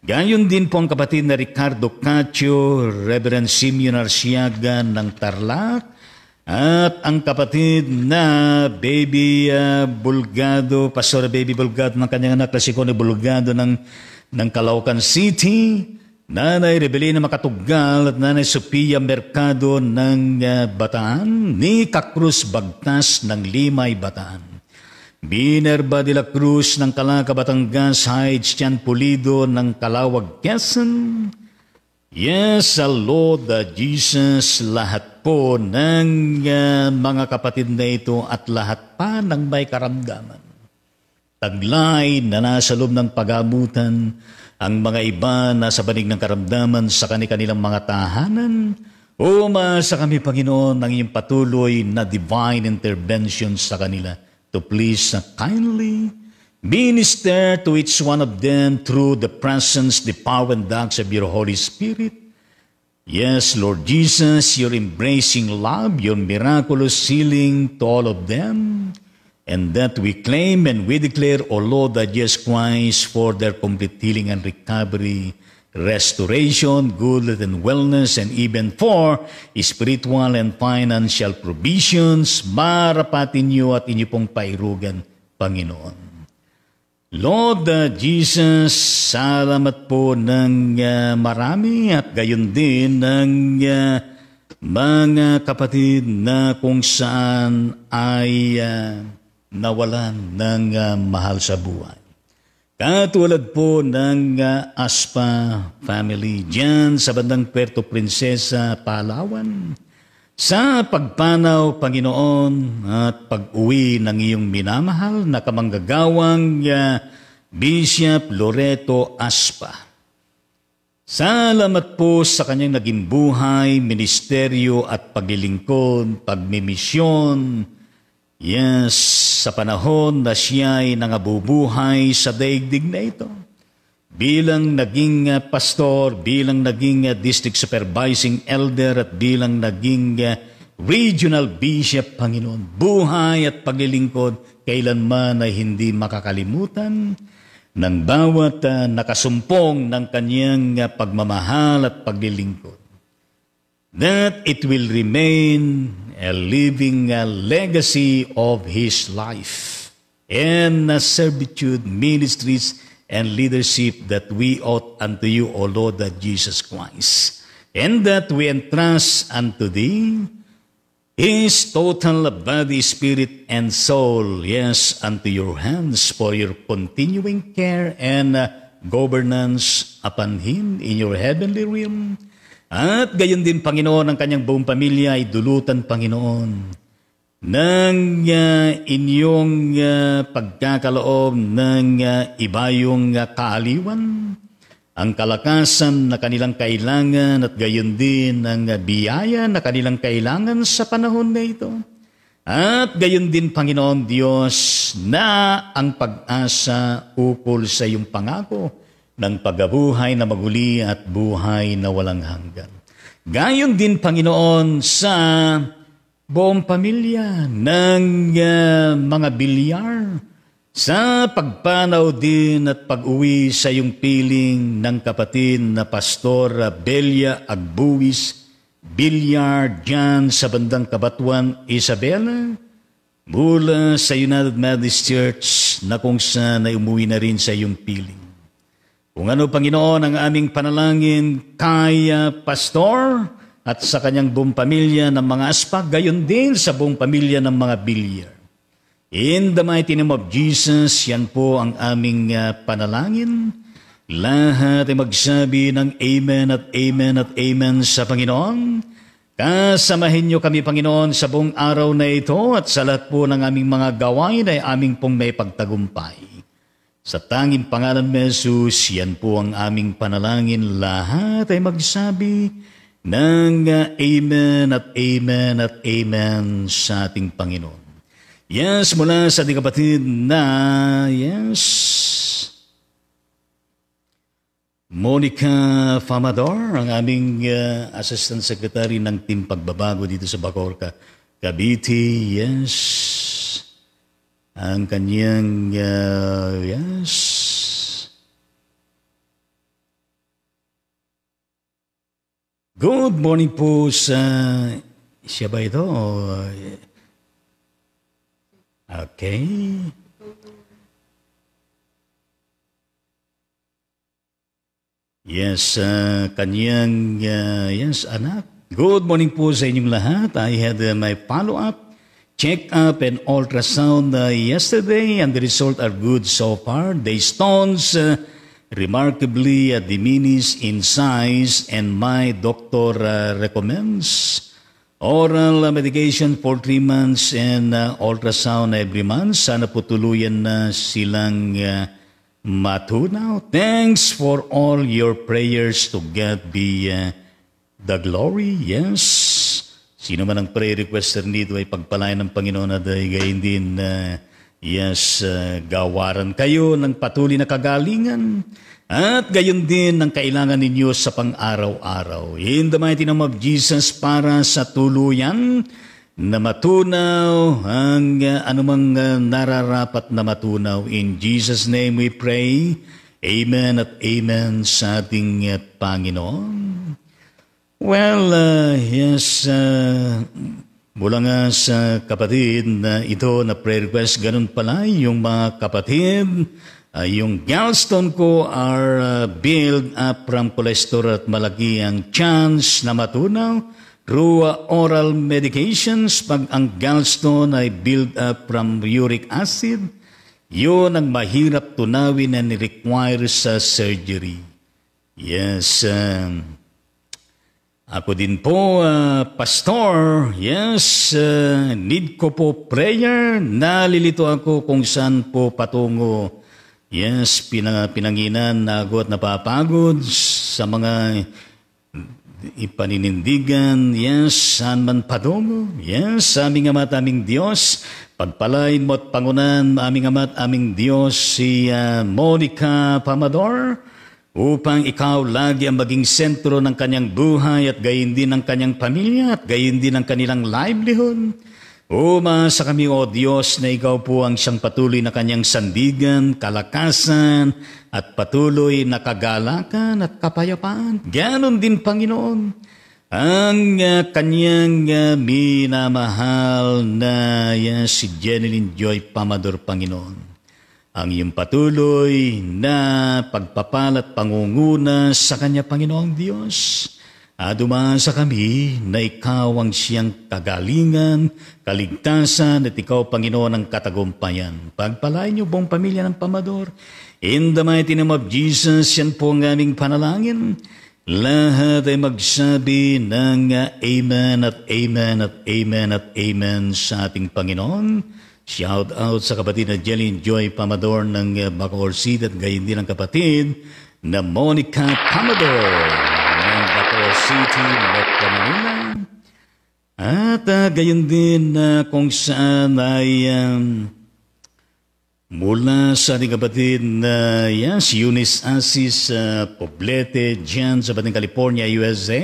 Gayon din po ang kapatid na Ricardo Cacho, Reverend Simeon Arsiaga ng Tarlac, at ang kapatid na Baby Bulgado, Pastor Baby Bulgado ng kanyang anak na si Connie Bulgado ng Caloocan City, Nanay Rebelina Makatugal at Nanay Sophia Mercado ng Bataan, ni Cruz Bagtas ng Limay, Bataan, Binerba de la Cruz ng Calaca, Batangas, Heights, Tian Pulido ng Calawag, Quezon. Yes, Lord Jesus, lahat po ng mga kapatid na ito at lahat pa ng may karamdaman. Taglay na nasa loob ng pag-abutan, ang mga iba nasa banig ng karamdaman sa kanilang mga tahanan. Umasa kami, Panginoon, ng iyong patuloy na divine intervention sa kanila to please kindly minister to each one of them through the presence, the power, and the acts of your Holy Spirit. Yes, Lord Jesus, your embracing love, your miraculous healing to all of them, and that we claim and we declare, O Lord, that Jesus Christ, for their complete healing and recovery, restoration, good and wellness, and even for spiritual and financial provisions, marapatin niyo at inyo pong pairugan, Panginoon. Lord Jesus, salamat po ng marami at gayon din ng mga kapatid na kung saan ay nawalan ng mahal sa buhay. Katulad po ng Aspa family dyan sa bandang Puerto Princesa, Palawan, sa pagpanaw, Panginoon, at pag-uwi ng iyong minamahal na kamanggagawang Bishop Loreto Aspa. Salamat po sa kanyang naging buhay, ministeryo at paglilingkod, pagmimisyon. Yes, sa panahon na siya ay nangabubuhay sa daigdig na ito. Bilang naging pastor, bilang naging district supervising elder, at bilang naging regional bishop, Panginoon, buhay at paglilingkod kailanman ay hindi makakalimutan ng bawat nakasumpong ng kanyang pagmamahal at paglilingkod. That it will remain a living legacy of His life and servitude, ministries, and leadership that we ought unto you, O Lord, that Jesus Christ, and that we entrust unto Thee His total body, spirit, and soul, yes, unto your hands for your continuing care and governance upon Him in your heavenly realm. At gayon din, Panginoon, ang kanyang buong pamilya ay dulutan, Panginoon, ng inyong pagkakaloob ng ibayong kaaliwan, ang kalakasan na kanilang kailangan at gayon din ang biyaya na kanilang kailangan sa panahon na ito. At gayon din, Panginoon Diyos, na ang pag-asa ukol sa iyong pangako ng pagkabuhay na maguli at buhay na walang hanggan. Gayon din, Panginoon, sa buong pamilya ng mga bilyar sa pagpanaw din at pag-uwi sa iyong piling ng kapatid na Pastor Belia Agbuwis Bilyar dyan sa bandang Kabatuan, Isabela, mula sa United Methodist Church na kung saan ay umuwi na rin sa iyong piling. Kung ano, Panginoon, ang aming panalangin kay Pastor at sa kanyang buong pamilya ng mga aspak, gayon din sa buong pamilya ng mga Bilyar. In the mighty name of Jesus, yan po ang aming panalangin. Lahat ay magsabi ng Amen at Amen at Amen sa Panginoon. Kasamahin niyo kami, Panginoon, sa buong araw na ito at sa lahat po ng aming mga gawain ay aming pong may pagtagumpay. Sa tanging pangalan ni Jesus, yan po ang aming panalangin. Lahat ay magsabi ng Amen at Amen at Amen sa ating Panginoon. Yes, mula sa ating kapatid na, Monica Famador, ang aming Assistant Secretary ng Team Pagbabago dito sa Bacoor, Cavite. Yes. Ang kanyang, Good morning po sa, siya ba ito? Okay. Yes, kanyang, anak. Good morning po sa inyong lahat. I had my follow-up, check-up, and ultrasound yesterday, and the results are good so far. The stones remarkably diminished in size, and my doctor recommends oral medication for 3 months and ultrasound every month. Sana po tuluyan na silang matunaw. Thanks for all your prayers. To God be the glory. Yes. Sino man ang prayer requester nito ay pagpalain ng Panginoon at gayon din, gawaran kayo ng patuloy na kagalingan at gayon din ang kailangan ninyo sa pang-araw-araw. In the mighty name of Jesus, para sa tuluyan na matunaw ang anumang nararapat na matunaw. In Jesus' name we pray. Amen at amen sa ating Panginoon. Well, mula nga sa kapatid na ito na prayer request, ganun pala yung mga kapatid. Yung gallstone ko are build up from cholesterol at malaki ang chance na matunaw through oral medications. Pag ang gallstone ay build up from uric acid, yun ang mahirap tunawin na ni-require sa surgery. Yes, ako din po, Pastor, need ko po prayer. Nalilito ako kung saan po patungo. Yes, pinanginan, nagot, napapagod sa mga ipaninindigan. Yes, saan man patungo. Yes, aming Ama at aming Diyos, pagpalain mo at pangunan, aming Ama at aming Diyos, si Monica Famador, upang ikaw lagi ang maging sentro ng kanyang buhay at gayon din ng kanyang pamilya at gayon din ng kanilang livelihood. Umasa kami, O Diyos, na ikaw po ang siyang patuloy na kanyang sandigan, kalakasan, at patuloy na kagalakan at kapayapaan. Ganon din, Panginoon, ang kanyang minamahal na si Jeneline Joy Famador, Panginoon. Ang iyong patuloy na pagpapala at pangunguna sa Kanya, Panginoong Diyos. At umasa kami na ikaw ang siyang kagalingan, kaligtasan, at ikaw, Panginoon, ang katagumpayan. Pagpalain niyo buong pamilya ng Famador. In the mighty name of Jesus, yan po ang aming panalangin. Lahat ay magsabi ng Amen at Amen at Amen at Amen sa ating Panginoon. Shout out sa kapatid na Jeline Joy Famador ng Bacoor City at gayon din ang kapatid na Monica Famador ng Bacoor City, Metro Manila. At gayon din kung saan ay mula sa ating kapatid na si Eunice Asis Poblete dyan sa Bating California, USA.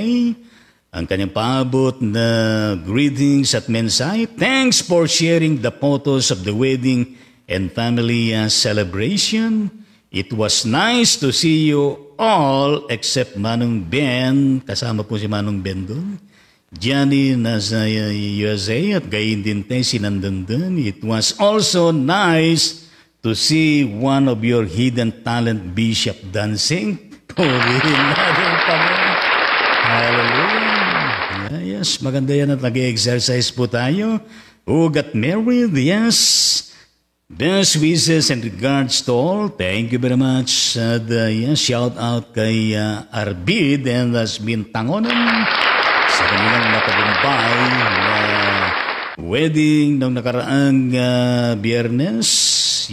ang kanyang paabot na greetings at mensahe. Thanks for sharing the photos of the wedding and family celebration. It was nice to see you all except Manong Ben. Kasama po si Manong Ben doon. Johnny nasa USA at gayon din tayo si Nandun. It was also nice to see one of your hidden talent, Bishop, dancing. Purihin natin kami. Hallelujah. Yes, maganda yan at nag-exercise po tayo. Who got married? Yes. Best wishes and regards to all. Thank you very much. Shout out kay Arbid and Asmin Tangonan sa kanilang matagumpay na wedding nung nakaraang Biyernes.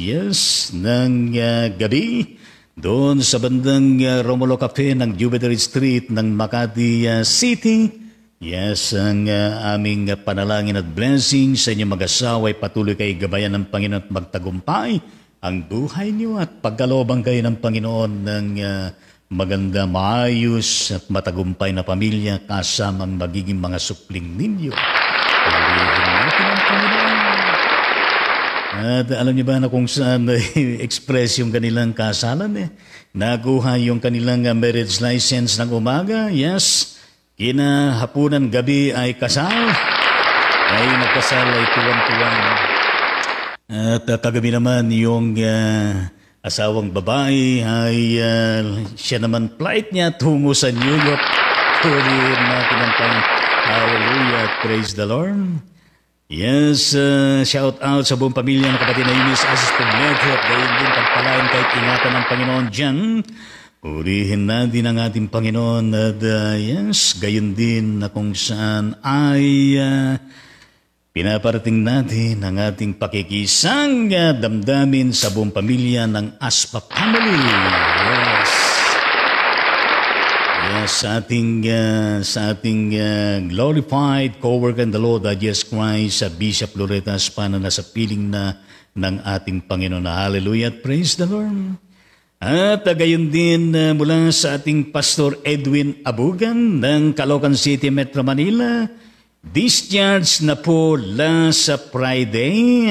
Yes, ng gabi. Doon sa bandang Romulo Cafe ng Jupiter Street ng Makati City. Yes, ang aming panalangin at blessing sa inyong mag-asawa ay patuloy kayo gabayan ng Panginoon at magtagumpay ang buhay niyo at pagkalobang kayo ng Panginoon ng maganda, maayos at matagumpay na pamilya kasamang magiging mga supling ninyo. Purihin natin ang Panginoon. At alam niyo ba na kung saan express yung kanilang kasalan? Nakuha yung kanilang marriage license ng umaga. Yes. Kinahapunan gabi ay kasal. Ay nagkasal ay tuwang-tuwang. At kagabi naman yung asawang babae ay siya naman flight niya tungo sa New York. Purihin natin ang Panginoon. Hallelujah. Praise the Lord. Yes, shout out sa buong pamilya ng kapatid na Eunice Asis Pugneto at gayon din pagpalain kahit ingatan ng Panginoon dyan. Purihin natin ang ating Panginoon at yes, gayon din na kung saan ay pinaparating natin ang ating pakikisang damdamin sa buong pamilya ng Aspa family. Yes. Yes, sa ating glorified co-worker in the Lord, Jesus Christ, Bishop Loretta Espana, na sa piling na ng ating Panginoon. Hallelujah, praise the Lord. At gayon din mula sa ating Pastor Edwin Abugan ng Caloocan City, Metro Manila, discharge na po last Friday.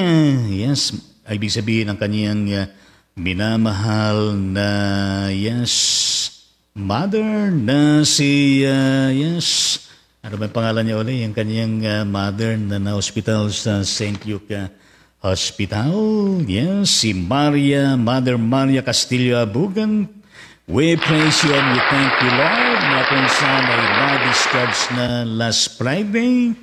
Yes, ibig sabihin ang kanyang minamahal na mother na si ano ba yung pangalan niya ulit? Yung kanyang mother na na-hospital sa St. Luke Hospital. Yes, si Mother Maria Castillo Abugan. We praise you and we thank you, Lord, na kung saan ay na-discharge na last Friday.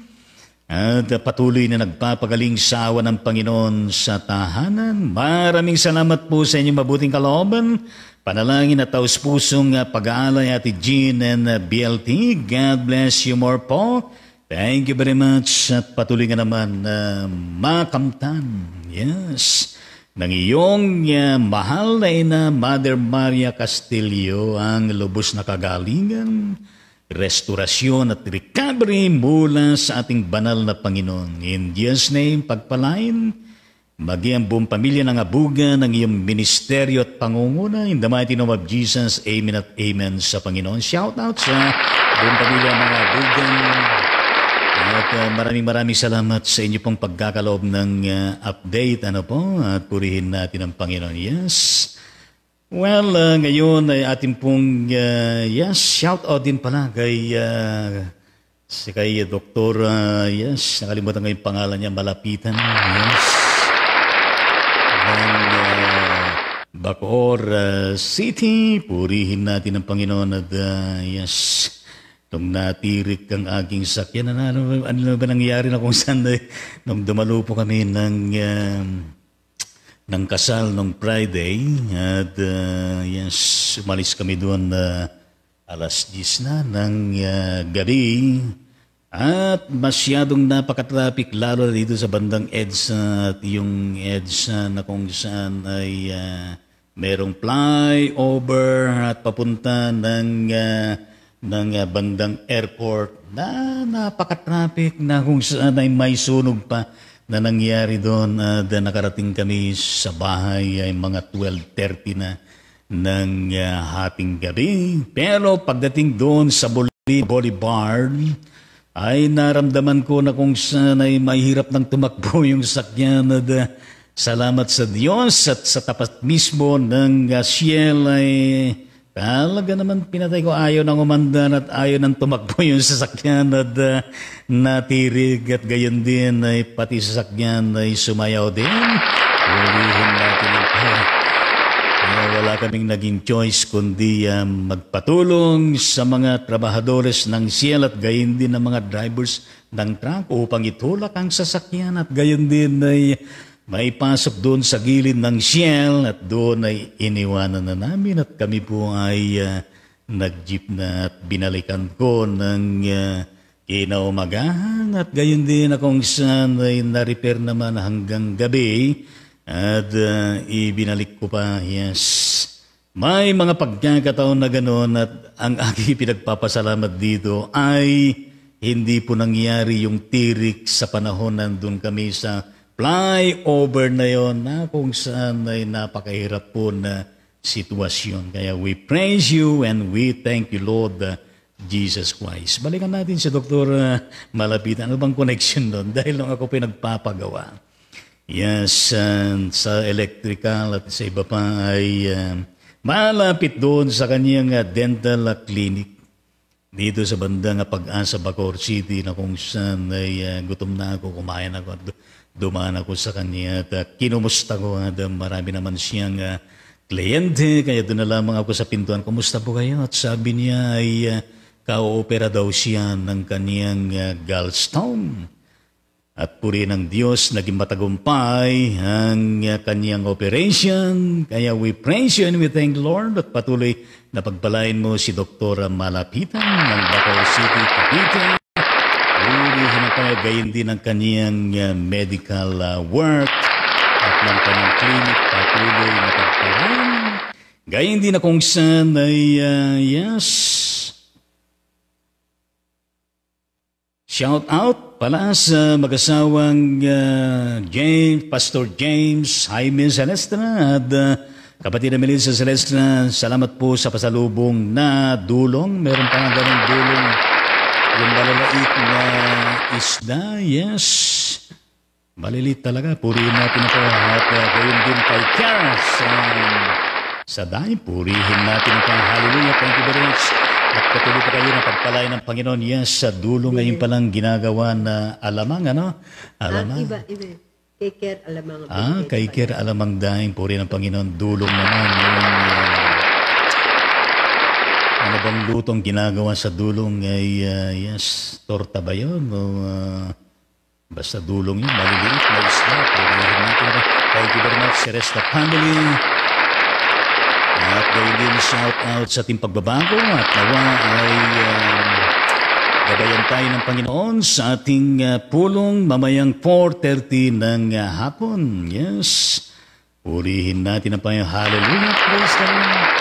At patuloy na nagpapagaling sa awa ng Panginoon sa tahanan. Maraming salamat po sa inyong mabuting kalooban. Panalangin at taus-pusong pag-aalay Ate Jean and BLT. God bless you more po. Thank you very much. At patuloy nga naman makamtan. Yes. Ng iyong mahal na ina, Mother Maria Castillo, ang lubos na kagalingan, restorasyon at recovery mula sa ating banal na Panginoon. In Jesus' name, pagpalain, maging ang buong pamilya ng Abugan, ng iyong ministeryo at pangunguna. In the mighty name of Jesus, amen at amen sa Panginoon. Shout out sa buong pamilya ng Abugan. At maraming salamat sa inyo pong pagkakaloob ng update. At purihin natin ang Panginoon. Yes. Well, ngayon ay ating pong, shout out din pala kay Dr. Nakalimutan ko yung pangalan niya, Malapitan. Yes. Bacoor City, purihin natin ang Panginoon at nung natirik ang aking sakyan, ano ba nangyari na kung saan nung dumalo po kami ng kasal nung Friday at umalis kami doon alas 10 na ng gabi. At masyadong napaka-traffic lalo dito sa bandang EDSA at yung EDSA na kung saan ay merong flyover at papunta ng bandang airport na napaka-traffic na kung saan ay may sunog pa na nangyari doon. Nakarating kami sa bahay ay mga 12:30 na ng hating gabi. Pero pagdating doon sa Boulevard, ay naramdaman ko na kung saan ay mahirap nang tumakbo yung sakyan at salamat sa Diyos at sa tapat mismo ng Ciel ay talaga naman pinatay ko. Ayaw nang umandan at ayaw nang tumakbo yung sasakyan at natirig at gayon din ay pati sasakyan ay sumayaw din. Ulihin natin ito. Wala kaming naging choice kundi magpatulong sa mga trabahadores ng Ciel at gayon din ng mga drivers ng truck upang itulak ang sasakyan at gayon din ay maipasok doon sa gilid ng Ciel at doon ay iniwanan na namin at kami po ay nag-jeep na at binalikan ko ng kinaumagahan at gayon din akong saan ay na-repair naman hanggang gabi. At ibinalik ko pa, yes. May mga pagkakataon na gano'n at ang aking pinagpapasalamat dito ay hindi po nangyari yung tirik sa panahon nandun kami sa flyover na yon na kung saan ay napakahirap po na sitwasyon. Kaya we praise you and we thank you, Lord Jesus Christ. Balikan natin si Dr. Malapitan. Ano bang connection doon? Dahil lang ako pinagpapagawa. Yes, sa electrical at sa iba pa ay malapit doon sa kanyang dental clinic dito sa bandang Pag-asa, Bacoor City na kung saan ay gutom na ako, kumain ako at dumaan ako sa kanya at kinumusta ko at marami naman siyang kliyente kaya doon na lamang ako sa pintuan. Kumusta po kayo? At sabi niya ay ka-opera daw siya ng kanyang gallstone. At puri ng Diyos, naging matagumpay ang kanyang operation. Kaya we praise you and we thank the Lord at patuloy na pagpalain mo si Dr. Malapitan ng Bacoor City, Cavite. Purihin na tayo, gayon din ang kanyang medical work at ng kanyang clinic, patuloy na pagpalain. Gayon din na kung saan ay, yes, shout out pala sa mag-asawang Pastor James, Jaime Celestra at kapatid na Melissa Celestra. Salamat po sa pasalubong na dulong. Meron pa nga ganong dulong. Yung malalait na isda, yes. Malilit talaga. Purihin natin ito at gayon din kay Kiara sa Day. Purihin natin ito. Hallelujah. Thank you very much. At patuloy pa kayo na pagpalain ng Panginoon. Yes, sa dulo ngayon palang ginagawa na alamang, ano? Alamang. Iba. Kay Kier Alamang. Kay Kier Alamang dahil puri ng Panginoon. Dulong naman yung ano bang lutong ginagawa sa dulong ay, yes, torta ba yun? O, basta dulong yun, maliliit na isla. Purihin natin. Thank you very much, Resta Family. At gayon din shout out sa ating pagbabago at nawa ay gabayan tayo ng Panginoon sa ating pulong mamayang 4:30 ng hapon. Yes. Purihin natin ang Panginoon. Hallelujah. Praise the Lord.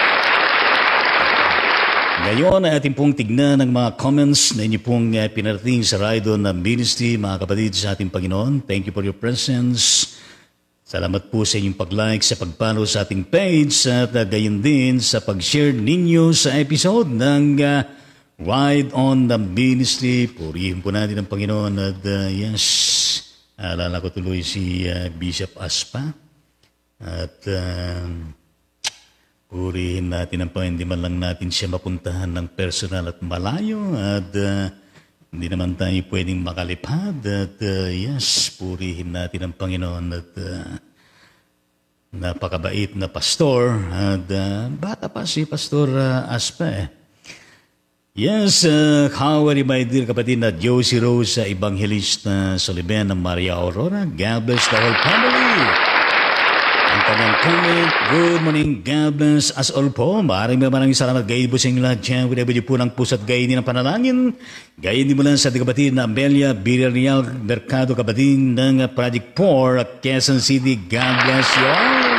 Ngayon ay ating pong tignan ang mga comments na inyo pong pinarating sa Raidon na Ministry, mga kapatid sa ating Panginoon. Thank you for your presence. Salamat po sa inyong pag-like, sa pag-follow sa ating page at gayon din sa pag-share ninyo sa episode ng Ride on the Ministry. Purihin po natin ang Panginoon at yes, alala ko tuloy si Bishop Aspa at purihin natin ang Panginoon. Hindi man lang natin siya mapuntahan ng personal at malayo at hindi naman tayo pwedeng makalipad at yes, purihin natin ang Panginoon at napakabait na pastor at bata pa si Pastor Aspa. Yes, how are you, my dear kapatid na Josie Rose, Evangelista Soliben ng Maria Aurora. God bless the whole family. Ang kanyang comment, good morning, God bless us all po. Maraming salamat. Gayon po sa inyo lahat dyan. Whatever po ng puso at gayon din ang panalangin. Gayon din mo lang sa ating kapatid na Amelia Villarreal Mercado, kapatid ng Project 4 Quezon City. God bless you all.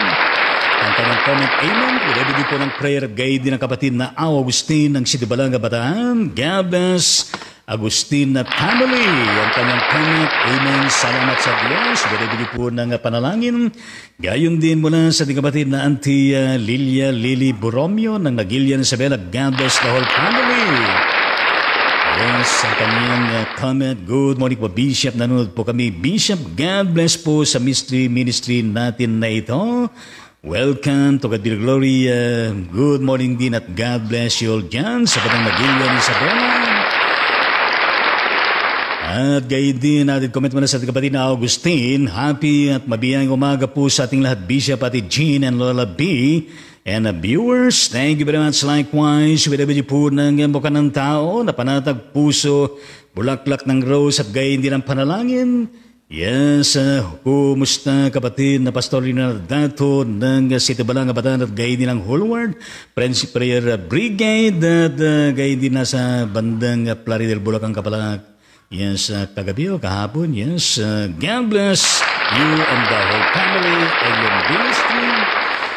Ang kanyang comment, amen. Whatever din po ng prayer, gayon din ang kapatid na Agustin ng City Balanga, Bataan. God bless Agustin at family. Ang kanyang comment, amen. Salamat sa Diyos. Whatever po ng panalangin. Gayon din mula sa ating kapatid na Auntie Lilia Lili Borromeo ng Nagilian Isabela. God bless the whole family. Yes, ang kanyang comment. Good morning po, Bishop. Nanonood po kami. Bishop, God bless po sa mystery ministry natin na ito. Welcome to God be the glory. Good morning din at God bless you all dyan sa Batang Magilian, Isabela. At gayon din natin comment muna sa ating kapatid na Augustine. Happy at mabiyang umaga po sa ating lahat, Bishop, Ate Jean and Lola B. And viewers, thank you very much. Likewise, whatever po ng mukha ng tao na panatag puso, bulaklak ng rose at gayon din ang panalangin. Yes, kumusta kapatid na Pastor Leonardo ng City Balanga Bataan at gayon din ang Holward, Friendship Prayer Brigade at gayon din nasa bandang Plaridel, Bulacan, Kapalak. Yes, kagabi o kahapon, yes. God bless you and the whole family and your ministry.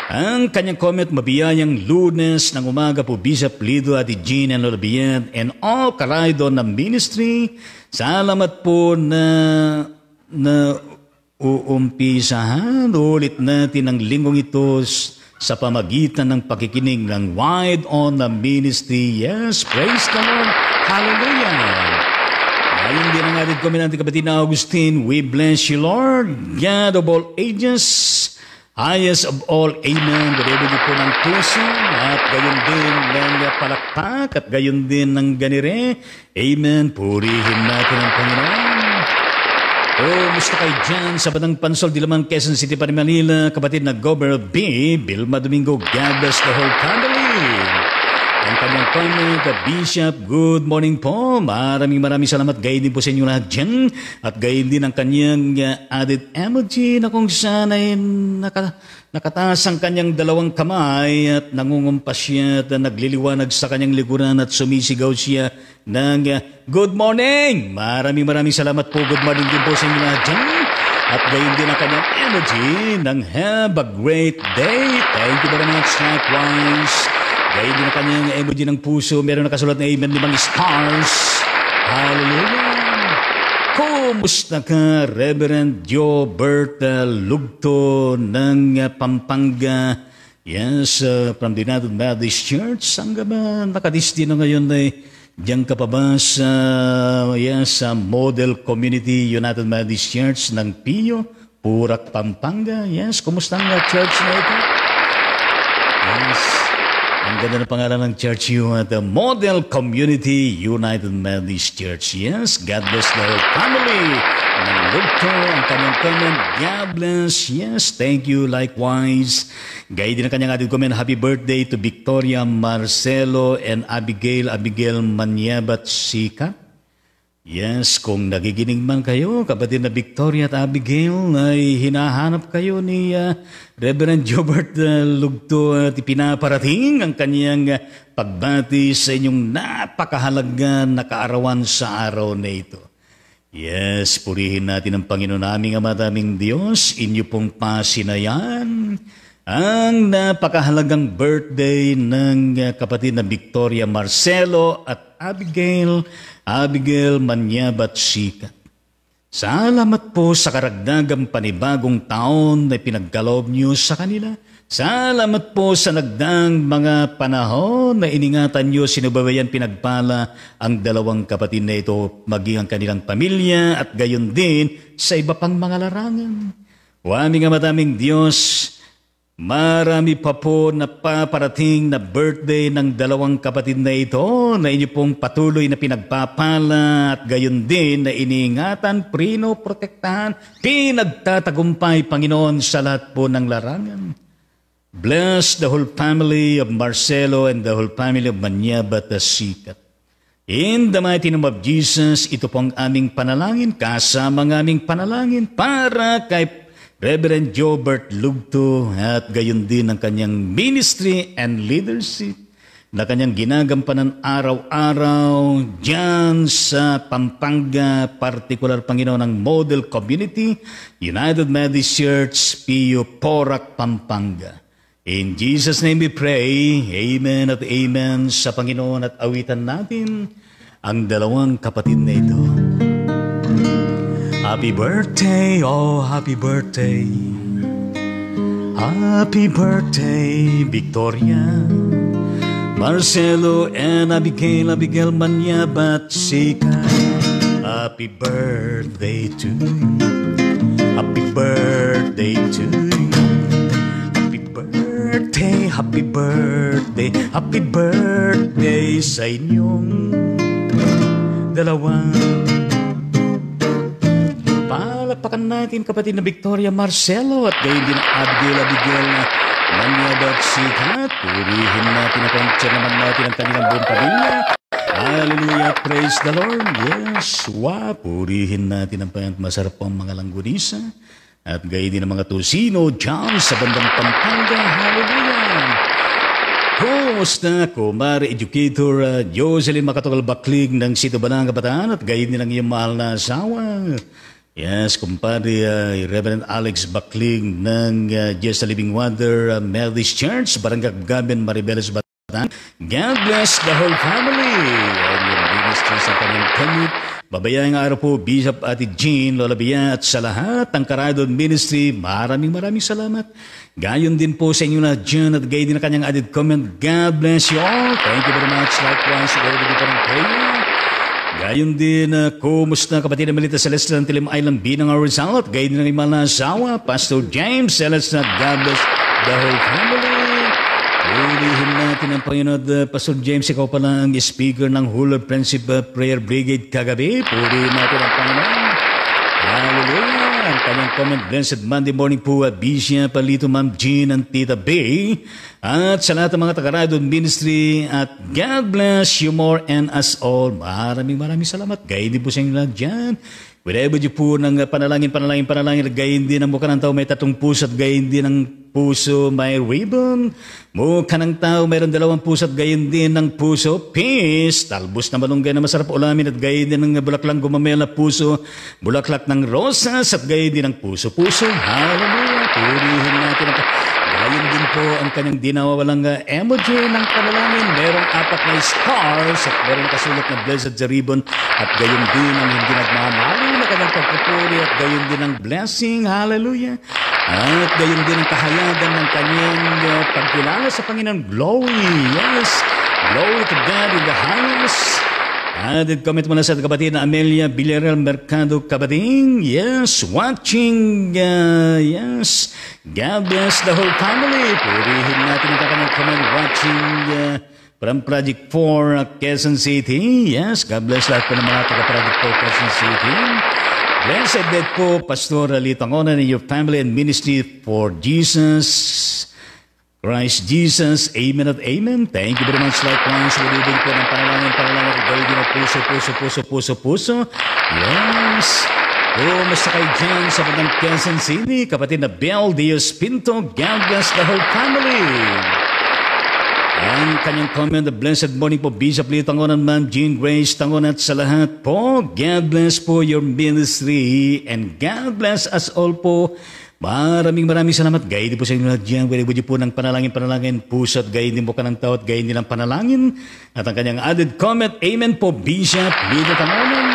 Ang kanyang comment, mabiyayang Lunes ng umaga po, Bishop Lido, Ate Jean and Lola Bian and all karaydo ng ministry. Salamat po na uumpisahan ulit natin ang linggong ito sa pamagitan ng pakikinig ng Wide on the Ministry. Yes, praise the Lord. Hallelujah. Ayun din ang ating comment natin kapatid na Augustine. We bless you, Lord, God of all ages, highest of all, amen. Whatever niyo po ng puso, at gayon din ng palakpak, at gayon din ng ganire, amen. Purihin natin ang Panginoon. Musta kayo dyan sa Batang Pansol, Diliman, Quezon City, Manila, kapatid na Governor B, Vilma Domingo, God bless the whole family. Ang kanyang comment, Bishop, good morning po. Maraming salamat. Gayon din po sa inyo lahat dyan. At gayon din ang kanyang added emoji na kung saan ay nakataas ang kanyang dalawang kamay at nangungumpas siya at nagliliwanag sa kanyang likuran at sumisigaw siya ng good morning. Maraming salamat po. Good morning din po sa inyo lahat dyan. At gayon din ang kanyang emoji ng have a great day. Thank you very much. Likewise. Gayon din ang kanyang emoji ng puso. Meron nakasulat na amen, 5 stars. Hallelujah! Kumusta ka, Reverend Jobert Lugto ng Pampanga? Yes, from the United Methodist Church. Saan ka ba nakadistino ngayon? Diyan ka pa ba sa Model Community United Methodist Church ng Pio, Purak, Pampanga? Yes, kumusta ang church na ito? Yes. Ang ganda ng pangalan ng church yun at the Model Community United Methodist Church. Yes, God bless the whole family. Ang Lugto, ang kanyang comment, God bless. Yes, thank you. Likewise. Gaya din ang kanyang ating comment, happy birthday to Victoria Marcelo and Abigail Manyabat Sika. Yes, kung nagiginig man kayo, kapatid na Victoria at Abigail, ay hinahanap kayo ni Reverend Jobert Lugto at pinaparating ang kanyang pagbati sa inyong napakahalaga na kaarawan sa araw na ito. Yes, purihin natin ang Panginoon naming Ama naming Diyos, inyo pong pasinayan ang napakahalagang birthday ng kapatid na Victoria Marcelo at Abigail Manyabat Sikat. Salamat po sa karagdagang panibagong taon na pinagkaloob niyo sa kanila. Salamat po sa nagdaang mga panahon na iningatan niyo, sinubabayan, pinagpala ang dalawang kapatid na ito, maging ang kanilang pamilya at gayon din sa iba pang mga larangan. O aming Ama Diyos, marami pa po na paparating na birthday ng dalawang kapatid na ito na inyo pong patuloy na pinagpapala at gayon din na iniingatan, protektahan, pinagtatagumpay, Panginoon, sa lahat po ng larangan. Bless the whole family of Marcelo and the whole family of Manyabat Sikat. In the mighty name of Jesus, ito po ang aming panalangin, kasama ng aming panalangin para kay Reverend Jobert Lugto at gayon din ang kanyang ministry and leadership na kanyang ginagampanan araw-araw dyan sa Pampanga, particular Panginoon ng Model Community, United Methodist Church, Pio, Porac, Pampanga. In Jesus' name we pray, amen at amen sa Panginoon at awitan natin ang dalawang kapatid na ito. Happy birthday, oh happy birthday. Happy birthday, Victoria. Marcelo and Abigail, Abigail Manyabat Sika. Happy birthday to you. Happy birthday to you. Happy birthday, happy birthday, happy birthday sa inyong dalawa. Palakpakan natin kapatid na Victoria Marcelo at gayon din Abigail na Manyabat Sikat. Purihin natin at pantya naman natin ang kanilang buong pamilya. Hallelujah, praise the Lord. Yes, purihin natin ang masarap pang mga langgunisa. At gayon din ang mga tusino dyan sa bandang Pampanga. Hallelujah. Kumusta ko, Mari Educator Jocelyn Makatogal Baklig ng Sito Bananga Bataan at gayon din ang iyong mahal na asawa. Yes, kumpare Reverend Alex Baklig ng Just a Living Water Methodist Church, Barangay Gaben, Maribeles, Bataan. God bless the whole family and your ministry sa kanyang commute. Babayang araw po, Bishop Ate Jean Lolabia at sa lahat ng Karadon Ministry, maraming salamat. Gayon din po sa inyo na dyan at gayon din na kanyang added comment. God bless you all. Thank you very much. Likewise, God bless you ng prayer. Gayon din, kumusta kapatid na Melita Celeste ng Tilim Island Binang Rizal at gayon din ng imal na asawa, Pastor James Celeste. God bless the whole family. Ulihin natin ang Panginoon. Pastor James, ikaw pala ang speaker ng Huller Friendship Prayer Brigade kagabi. Ulihin natin ang Panginoon. Hallelujah. Ang kanyang comment, blessed Monday morning po at Bisya Palito, Ma'am Jean and Tita Bay. At sa lahat ng mga taga-Radon Ministry at God bless you more and us all. Maraming salamat. Gayon din po sa inyo lahat dyan. Wherever you po ng panalangin. Gayon din ang mukha ng tao may tatong puso at gayon din ang puso may ribbon. Mukha ng tao mayroon 2 puso at gayon din ang puso peace. Talbos na malunggay na masarap ulamin at gayon din ang bulaklang gumamela puso. Bulaklak ng rosas at gayon din ang puso-puso. Hallelujah. Purihin natin ang gayon din po ang kanyang dinawawalang emoji ng panalangin. Merong 4 na stars at merong kasulat na blessed the ribbon at gayon din ang hindi nagmamali na kanyang pagpupuri at gayon din ang blessing. Hallelujah. At gayon din ang kahayagan ng kanyang pagkilala sa Panginoon. Glory. Yes. Glory to God in the highest. Added comment muna sa kapatid na Amelia Villarreal Mercado Kabating. Yes, watching. Yes. God bless the whole family. Purihin natin ang kanyang comment watching from Project 4 Quezon City. Yes, God bless lahat po ng mga taga-Project 4 Quezon City. Blessed that po, Pastor Lito Angonan and your family and ministry for Jesus. Christ Jesus, amen at amen. Thank you very much. Likewise, ulibig po ng panalangin kayo din ang puso. Yes. Kumusta kayo dyan sa bandang Quezon City? Kapatid na Bel Dios Pinto, God bless the whole family. Ang kanyang comment, the blessed morning po, Bishop Lito Tangonan, Ma'am Jean Grace Tangonan at sa lahat po. God bless po your ministry and God bless us all po. Maraming salamat. Gayon din po sa inyo lahat dyan. Wala po ng panalangin, puso at gayon din po ka ng tao at gayon din ang panalangin. At ang kanyang added comment, amen po, Bishop Lito Tangonan.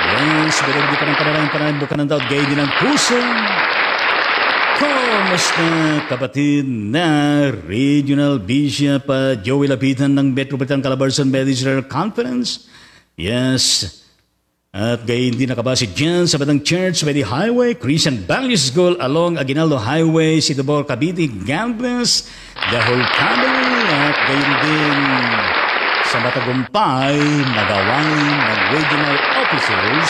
Yes, wala po ng panalangin po ka ng tao at gayon din ang puso. Kumusta kapatid na Regional Bishop Joey Lapitan ng Metropolitan Calabarzon Medical Conference? Yes. At gayon din nakabase dyan sa Batang Church by the Highway, Christian Values School along Aguinaldo Highway, Sitobol, Cavite. God bless the whole family. At gayon din sa Matagumpay, nagawain ng regional officers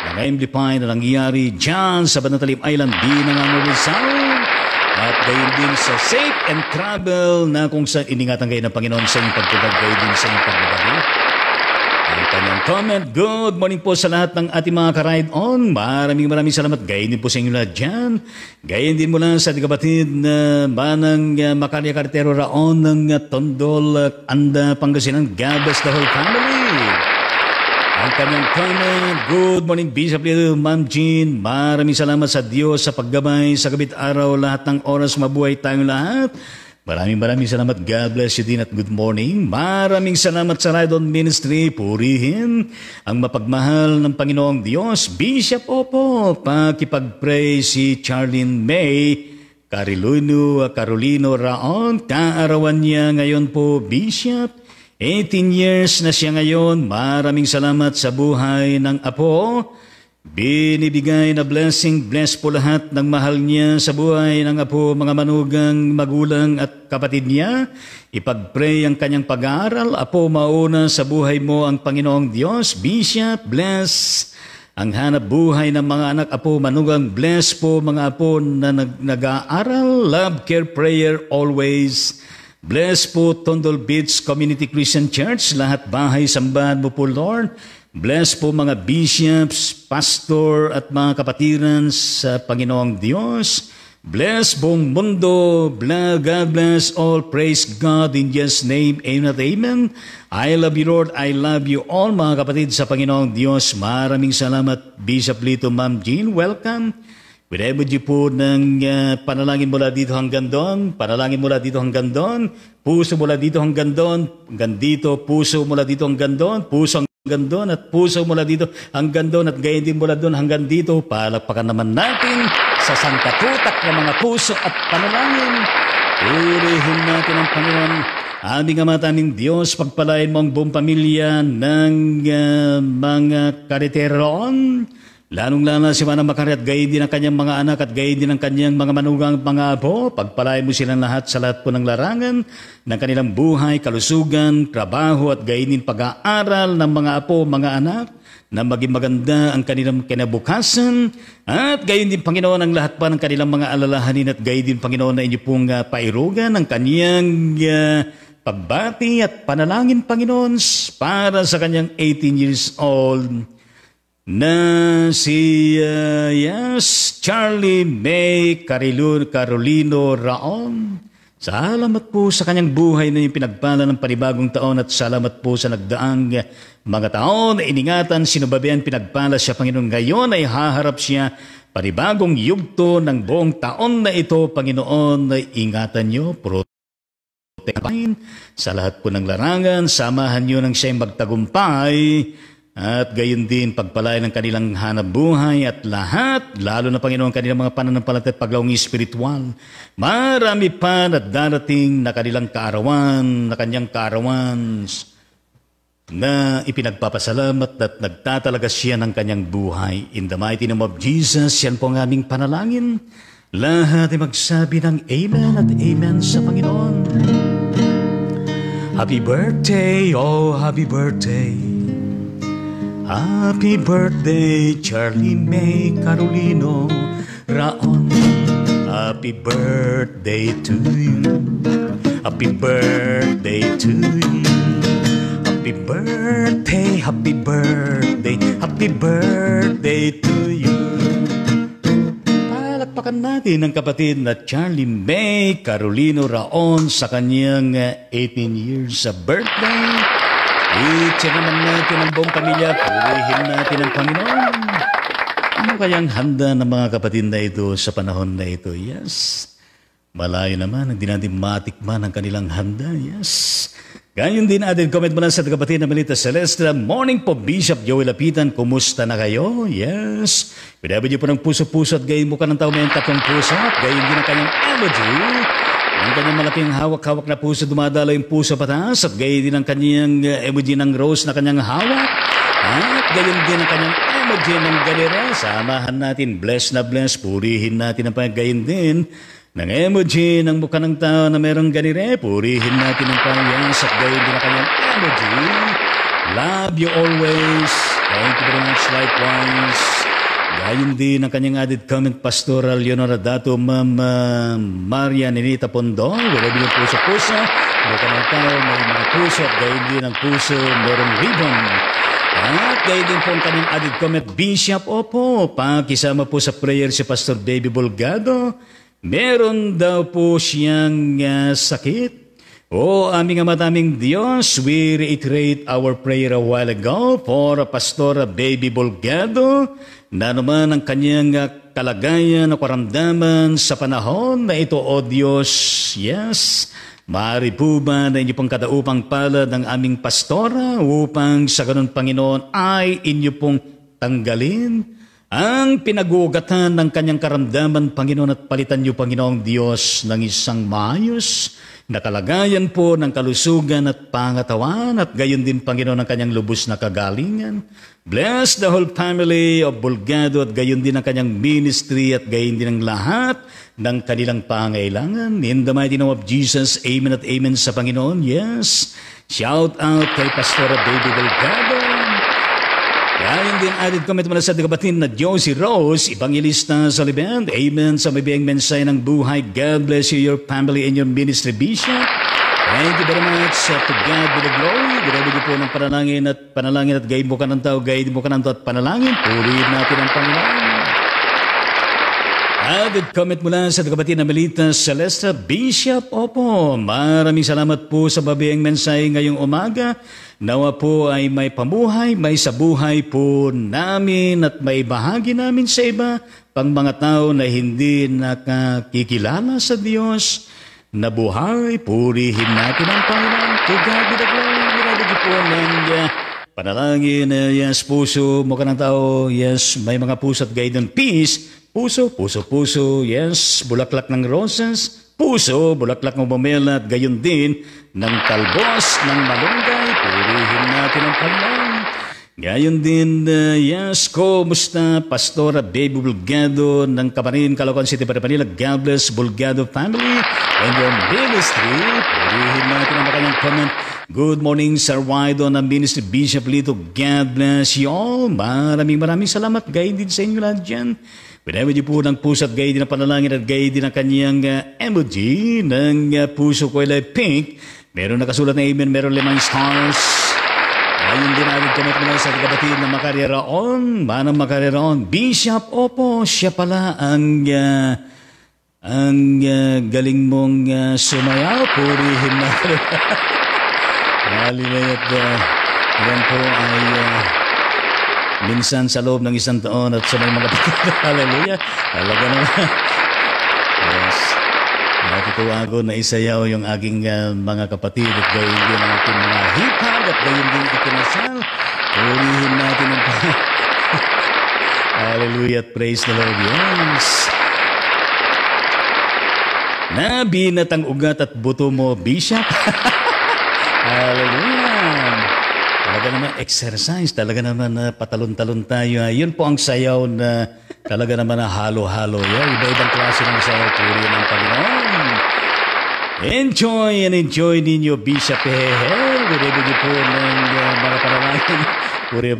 na na-amplify na nangyayari dyan sa Banatalim Island, Binangang Rizal. At gayon din sa safe and travel na kung saan iningatan kayo ng Panginoon sa inyong pagtugag, gayon din sa inyong pagbabali. Ang kanyang comment, good morning po sa lahat ng ating mga ka-ride on. Maraming salamat. Gayon din po sa inyo lahat dyan. Gayon din mula sa ating kapatid na Manang Macaria Cartero Raon ng Tondol, Anda, Pangasinan. God bless the whole family. Ang kanyang comment, good morning Bishop Lito, Ma'am Jean. Maraming salamat sa Diyos sa paggabay sa gabit araw. Lahat ng oras mabuhay tayong lahat. Maraming salamat. God bless you din at good morning. Maraming salamat sa Radon Ministry. Purihin ang mapagmahal ng Panginoong Diyos. Bishop, opo, pakipag-pray si Charlene May Carolino Raon. Kaarawan niya ngayon po, Bishop. 18 years na siya ngayon. Maraming salamat sa buhay ng apo. Binibigay na blessing, bless po lahat ng mahal niya sa buhay ng apo, mga manugang, magulang at kapatid niya. Ipag-pray ang kanyang pag-aaral. Apo, mauna sa buhay mo ang Panginoong Diyos. Bishop, bless ang hanap buhay ng mga anak. Apo, manugang, bless po mga apo na nag-aaral. Love, care, prayer, always. Bless po Tondol Beach Community Christian Church. Lahat bahay, sambahan mo po, Lord. Bless po mga bishops, pastor at mga kapatiran sa Panginoong Diyos. Bless buong mundo. God bless all. Praise God in Jesus' name. Amen at amen. I love you, Lord. I love you all, mga kapatid sa Panginoong Diyos. Maraming salamat, Bishop Lito, Ma'am Jean. Welcome. Pinayabod niyo po ng panalangin mula dito hanggang doon. Panalangin mula dito hanggang doon. Puso mula dito hanggang doon. Hanggang dito. Puso mula dito hanggang doon. Puso hanggang doon at puso mula dito hanggang doon at gayon din mula doon hanggang dito. Palakpakan naman natin sa sangkatutak ng mga puso at panalangin. Purihin natin ang Panginoon. Aming Ama, aming Diyos, pagpalain mo ang buong pamilya ng mga kariteron. Lalong-lalo si Manang Makari at gayon din ang kanyang mga anak at gayon din ang kanyang mga manugang mga apo. Pagpalain mo silang lahat sa lahat po ng larangan ng kanilang buhay, kalusugan, trabaho at gayon din pag-aaral ng mga apo, mga anak na maging maganda ang kanilang kinabukasan. At gayon din, Panginoon, ang lahat pa ng kanilang mga alalahanin at gayon din, Panginoon, na inyo pong pairugan ang kanyang pagbati at panalangin, Panginoon, para sa kanyang 18 years old na si Charlie May Carolino Raon. Salamat po sa kanyang buhay na yung pinagpala ng panibagong taon at salamat po sa nagdaang mga taon na iningatan, sinubabayan, pinagpala siya, Panginoon. Ngayon ay haharap siya panibagong yugto ng buong taon na ito, Panginoon, na ingatan niyo, protektahin sa lahat po ng larangan, samahan niyo nang siya'y magtagumpay. At gayon din, pagpalain ng kanilang hanap buhay at lahat, lalo na, Panginoon, kanilang mga pananampalataya at paglawang espiritual. Marami pa na darating na kanilang kaarawan, na kanyang kaarawan, na ipinagpapasalamat at nagtatalaga siya ng kanyang buhay. In the mighty name of Jesus, yan po ang aming panalangin. Lahat ay magsabi ng Amen at Amen sa Panginoon. Happy birthday, oh happy birthday. Happy birthday, Charlie May Carolino Raon. Happy birthday to you. Happy birthday to you. Happy birthday, happy birthday, happy birthday to you. Palakpakan natin ang kapatid na Charlie May Carolino Raon sa kanyang 18 years sa birthday. Itse naman natin ang buong pamilya, purihin natin ang Panginoon. Ano kayang handa ng mga kapatid na ito sa panahon na ito? Yes. Malayo naman, hindi natin matikman ang kanilang handa. Yes. Gayon din natin, comment mo lang sa kapatid na Melita Celeste. Morning po, Bishop Joel Lapitan. Kumusta na kayo? Yes. Pinabi niyo po ng puso-puso at gayon mo ka ng tao may tatlong puso at gayon din ang kanyang emoji. Ang kanyang malaking hawak-hawak na puso, dumadalo yung puso pataas at gayon din ang kanyang emoji ng rose na kanyang hawak. At gayon din ang kanyang emoji ng galera. Samahan natin, bless na bless, purihin natin ang pagayon din ng emoji ng mukha ng tao na merong ganire. Purihin natin ang pangyanas at gayon din ang kanyang emoji. Love you always. Thank you very much, likewise. Gayon din ang kanyang added comment, Pastoral Leonora Dato, Ma'am Maria Ninita Pondong. Wala din yung puso-puso. Mukha ng tao, may mga puso at gayon din ang puso, merong ribbon. At gayon din po ang kanyang added comment, Bishop, opo, pakisama po sa prayer si Pastor Baby Bolgado. Meron daw po siyang sakit. O aming amataming Diyos, we reiterate our prayer a while ago for Pastor Baby Bolgado na naman ang kanyang kalagayan o karamdaman sa panahon na ito, O Diyos. Yes, maaari po ba na inyo pong kadaupang palad ng aming pastora upang sa ganun, Panginoon, ay inyo pong tanggalin ang pinag-uugatan ng kanyang karamdaman, Panginoon, at palitan niyo, Panginoong Diyos, ng isang maayos na kalagayan po ng kalusugan at pangatawan, at gayon din, Panginoon, ang kanyang lubos na kagalingan. Bless the whole family of Bulgado, at gayon din ang kanyang ministry, at gayon din ang lahat ng kanilang pangailangan. In the mighty name of Jesus, amen at amen sa Panginoon. Yes, shout out kay Pastora Baby Bulgado. Yan din added comment mula sa kapatid na Josie Rose, Evangelista sa Liband. Amen sa mabiyang mensahe ng buhay. God bless you, your family, and your ministry, Bishop. Thank you very much. To God be the glory. Grabe niyo po ng panalangin at gayon mo ka ng tao, gayon mo ka ng tao at panalangin. Purihin natin ang Panginoon. Added comment mula sa kapatid na Melita Celesta, Bishop. Opo, maraming salamat po sa mabiyang mensahe ngayong umaga. Nawa po ay may pamuhay, may sabuhay po namin at may bahagi namin sa iba pang mga tao na hindi nakakikilala sa Diyos na buhay. Purihin natin ang Panginoon. To God be the glory. Grabe po ng panalangin. Yes, puso, mukha ng tao. Yes, may mga puso at guide ng peace. Puso, puso, puso. Yes, bulaklak ng roses. Puso, bulaklak ng bumela at gayon din ng talbos ng malunggay. Purihin natin ang Panginoon. Gayon din, yes, kumusta Pastora Baby Bulgado ng Camarines, Caloocan City, Manila. God bless Bulgado family and your ministry. Purihin natin ang kanyang comment. Good morning, Sir Wido ng Ministry Bishop Lito. God bless you all. Maraming salamat. Gayon din sa inyo lahat dyan. Pinawid niyo po ng puso at gayon din ang panalangin at gayon din ang kanyang emoji ng puso ko ay pink. Meron nakasulat na amen, meron 5 stars. Ayun din namin comment mula sa kapatid na Makareraon. Manang Makareraon. Bishop, opo, siya pala ang galing mong sumayaw. Purihin na. Hallelujah. Yan po ay minsan sa loob ng 1 taon at sa may mga kapatid. Hallelujah. Talaga naman. Yes. Natutuwa ako na isayaw yung aking mga kapatid at gayon din ang aking mga hipag at gayon din ikinasal. Purihin natin ang Hallelujah. Praise the Lord. Yes. Nabinat ang ugat at buto mo, Bishop. Hallelujah. Talaga naman exercise, talaga naman patalon-talon tayo. Yun po ang sayaw na talaga naman na halo-halo. Iba-ibang klase ng sayaw. Purihin ang Panginoon. Enjoy and enjoy ninyo, Bishop. Whatever niyo po ng mga panalangin.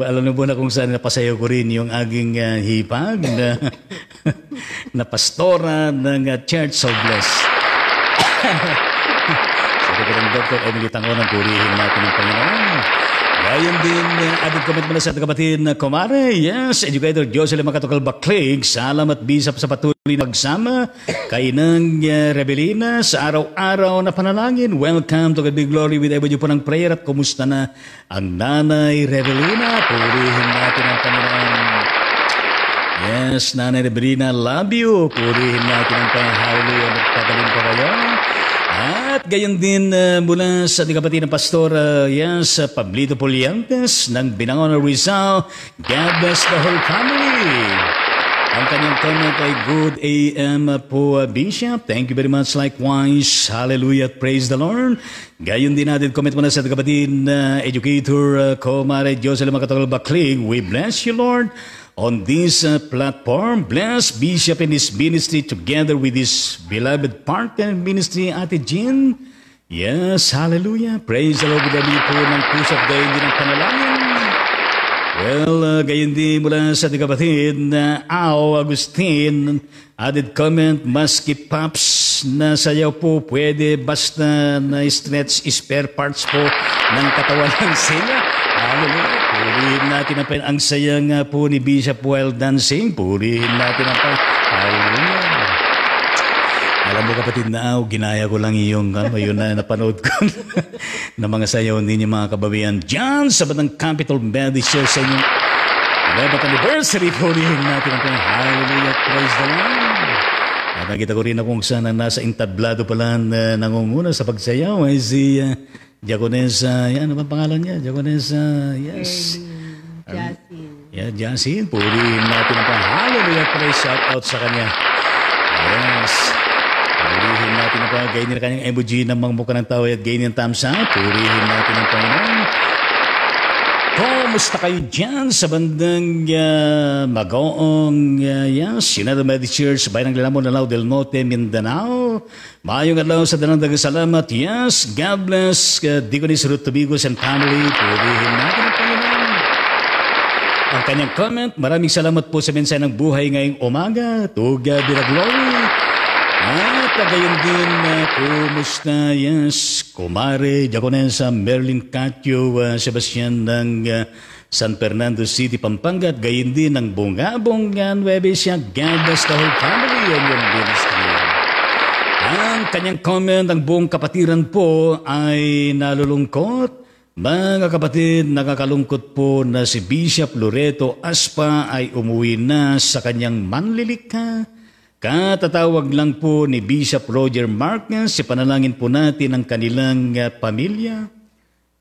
Alam niyo po na kung saan napasayaw ko rin yung aking hipag na pastora ng Church of Bless. Sabi ko ng Dr. Emily Tangonan, purihin natin ang Panginoon. Gayon din, added comment mula sa kapatid na Komare. Yes, Educator Jocelyn Makatokal Baklig. Salamat, Bishop, sa patuloy na magsama kay ng Rebelina sa araw-araw na panalangin. Welcome to God be glory with every po ng prayer. At kumusta na ang Nanay Rebelina? Purihin natin ang Panginoon. Yes, Nanay Rebelina, love you. Purihin natin ang Panginoon. Hallelujah. Magpagaling pa kayo. At gayon din mula sa kapatid ng Pastor yes, Pablito Poliantes ng Binangon, Rizal. God bless the whole family. Ang kanyang comment ay good AM po, Bishop. Thank you very much likewise. Hallelujah. Praise the Lord. Gayon din natin comment mula sa kapatid Educator Komare Jocelyn Makatokal Baklig. We bless you, Lord. On this platform, bless Bishop and his ministry together with his beloved partner ministry, Ate Jean. Yes, hallelujah. Praise the Lord. Gabi po ng pusat, gayon din ang panalangin. Well, gayon din mula sa kapatid na Agustin. Added comment, maski Pops na sayaw po, pwede basta na stretch spare parts po ng katawan ng sila. Hallelujah. Purihin natin ang saya nga po ni Bishop while dancing. Purihin natin ang Hallelujah. Alam mo kapatid na ginaya ko lang yung yun na napanood ko na mga sayaw ninyo mga kababayan dyan sa Batang Capital Medicare sa inyong 11th anniversary. Purihin natin ang Hallelujah. Praise the Lord. At nakita ko rin kung saan nasa entablado pala nangunguna sa pagsayaw ay si Diakonesa, yan, ano ba pangalan niya? Diakonesa, yes. Jasin. Yeah, Jansin, purihin natin ang hallelujah, praise, shout out sa kanya. Yes. Purihin natin ang Panginoon. Gainin na kanyang emoji ng mga mukha ng tao at gainin ang thumbs up. Purihin natin ang Panginoon. Kumusta kayo dyan sa bandang Magoong, United Methodist Church, Bayan ng Lamon, Lanao del Norte, Mindanao. Maayong adlaw sa dalang salamat. Yes, God bless Deaconess Ruth Tobigos and family. Purihin natin ang Panginoon. Ang kanyang comment, maraming salamat po sa mensahe ng buhay ngayong umaga. To God be the glory. At gayon din, kumusta, yes, Kumare, Diaconessa, Merlin Catio, Sebastian ng San Fernando City, Pampanga, at gayon din ng Bunga-Bunga, Nueve Ecija, God bless the whole family and your ministry. Ang kanyang comment, ang buong kapatiran po ay nalulungkot. Mga kapatid, nakakalungkot po na si Bishop Loreto Aspa ay umuwi na sa kanyang manlilikha. Katatawag lang po ni Bishop Roger Marquez, ipanalangin po natin ang kanilang pamilya.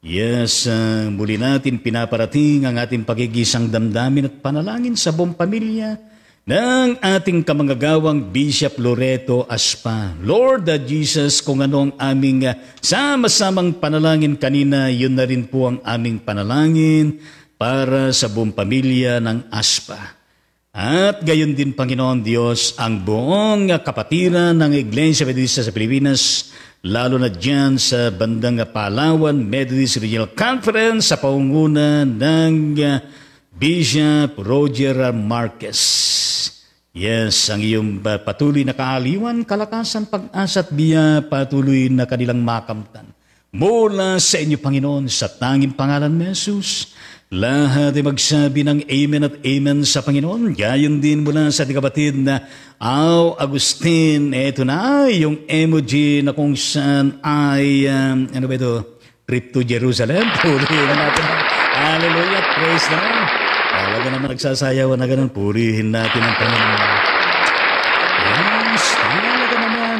Yes, muli natin pinaparating ang ating pagigisang damdamin at panalangin sa buong pamilya ng ating kamanggagawang Bishop Loreto Aspa. Lord Jesus, kung ano ang aming sama-samang panalangin kanina, yun na rin po ang aming panalangin para sa buong pamilya ng Aspa. At gayon din, Panginoon Diyos, ang buong kapatiran ng Iglesia Methodista sa Pilipinas, lalo na dyan sa bandang Palawan Methodist Regional Conference sa pangunguna ng Bishop Roger Marquez. Yes, ang iyong patuloy na kaaliwan, kalakasan, pag-asa at biya, patuloy na kanilang makamtan. Mula sa inyo, Panginoon, sa tanging pangalan ni Jesus, lahat ay magsabi ng amen at amen sa Panginoon. Gayon din mula sa ating kapatid na Agustin. Ito na yung emoji na kung saan ay, ano ba ito? Trip to Jerusalem. Purihin natin. Hallelujah. Praise the Lord. Talaga naman nagsasayawan na ganun. Purihin natin ang Panginoon. Yes, talaga naman.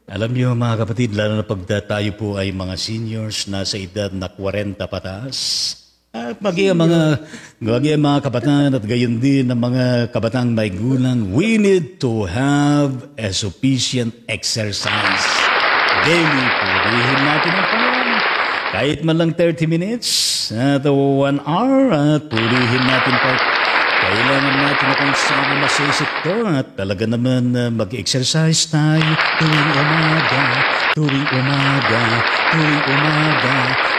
Alam niyo mga kapatid, lalo na pag tayo po ay mga seniors, nasa edad na 40 pataas. At maging mga kabataan at gayon din ng mga kabataang may gulang, we need to have a sufficient exercise. Daily, purihin natin ang Panginoon. Kahit man lang 30 minutes at 1 hour, at purihin natin pa. Kailangan natin na kung saan masisip to at talaga naman mag-exercise tayo tuwing umaga, tuwing umaga, tuwing umaga.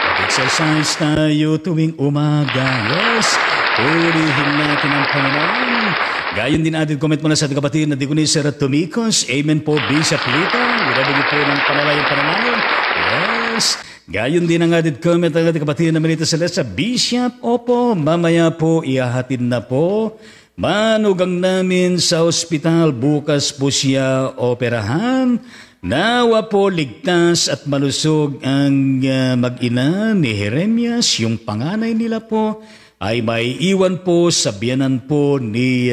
Mag-exercise tayo tuwing umaga. Yes, purihin natin ang Panginoon. Gayon din ating comment muna sa ating kapatid na Deaconess Ruth Tumicos. Amen po, Bishop Lito. Irabi po ng panalangin. Yes. Gayon din ang ating comment ng ating kapatid na Melita Celeste. Bishop, opo, mamaya po ihahatid na po. Manugang namin sa ospital, bukas po siya operahan. Nawa po ligtas at malusog ang mag-ina ni Jeremias, yung panganay nila po, ay may iwan po sa biyanan po ni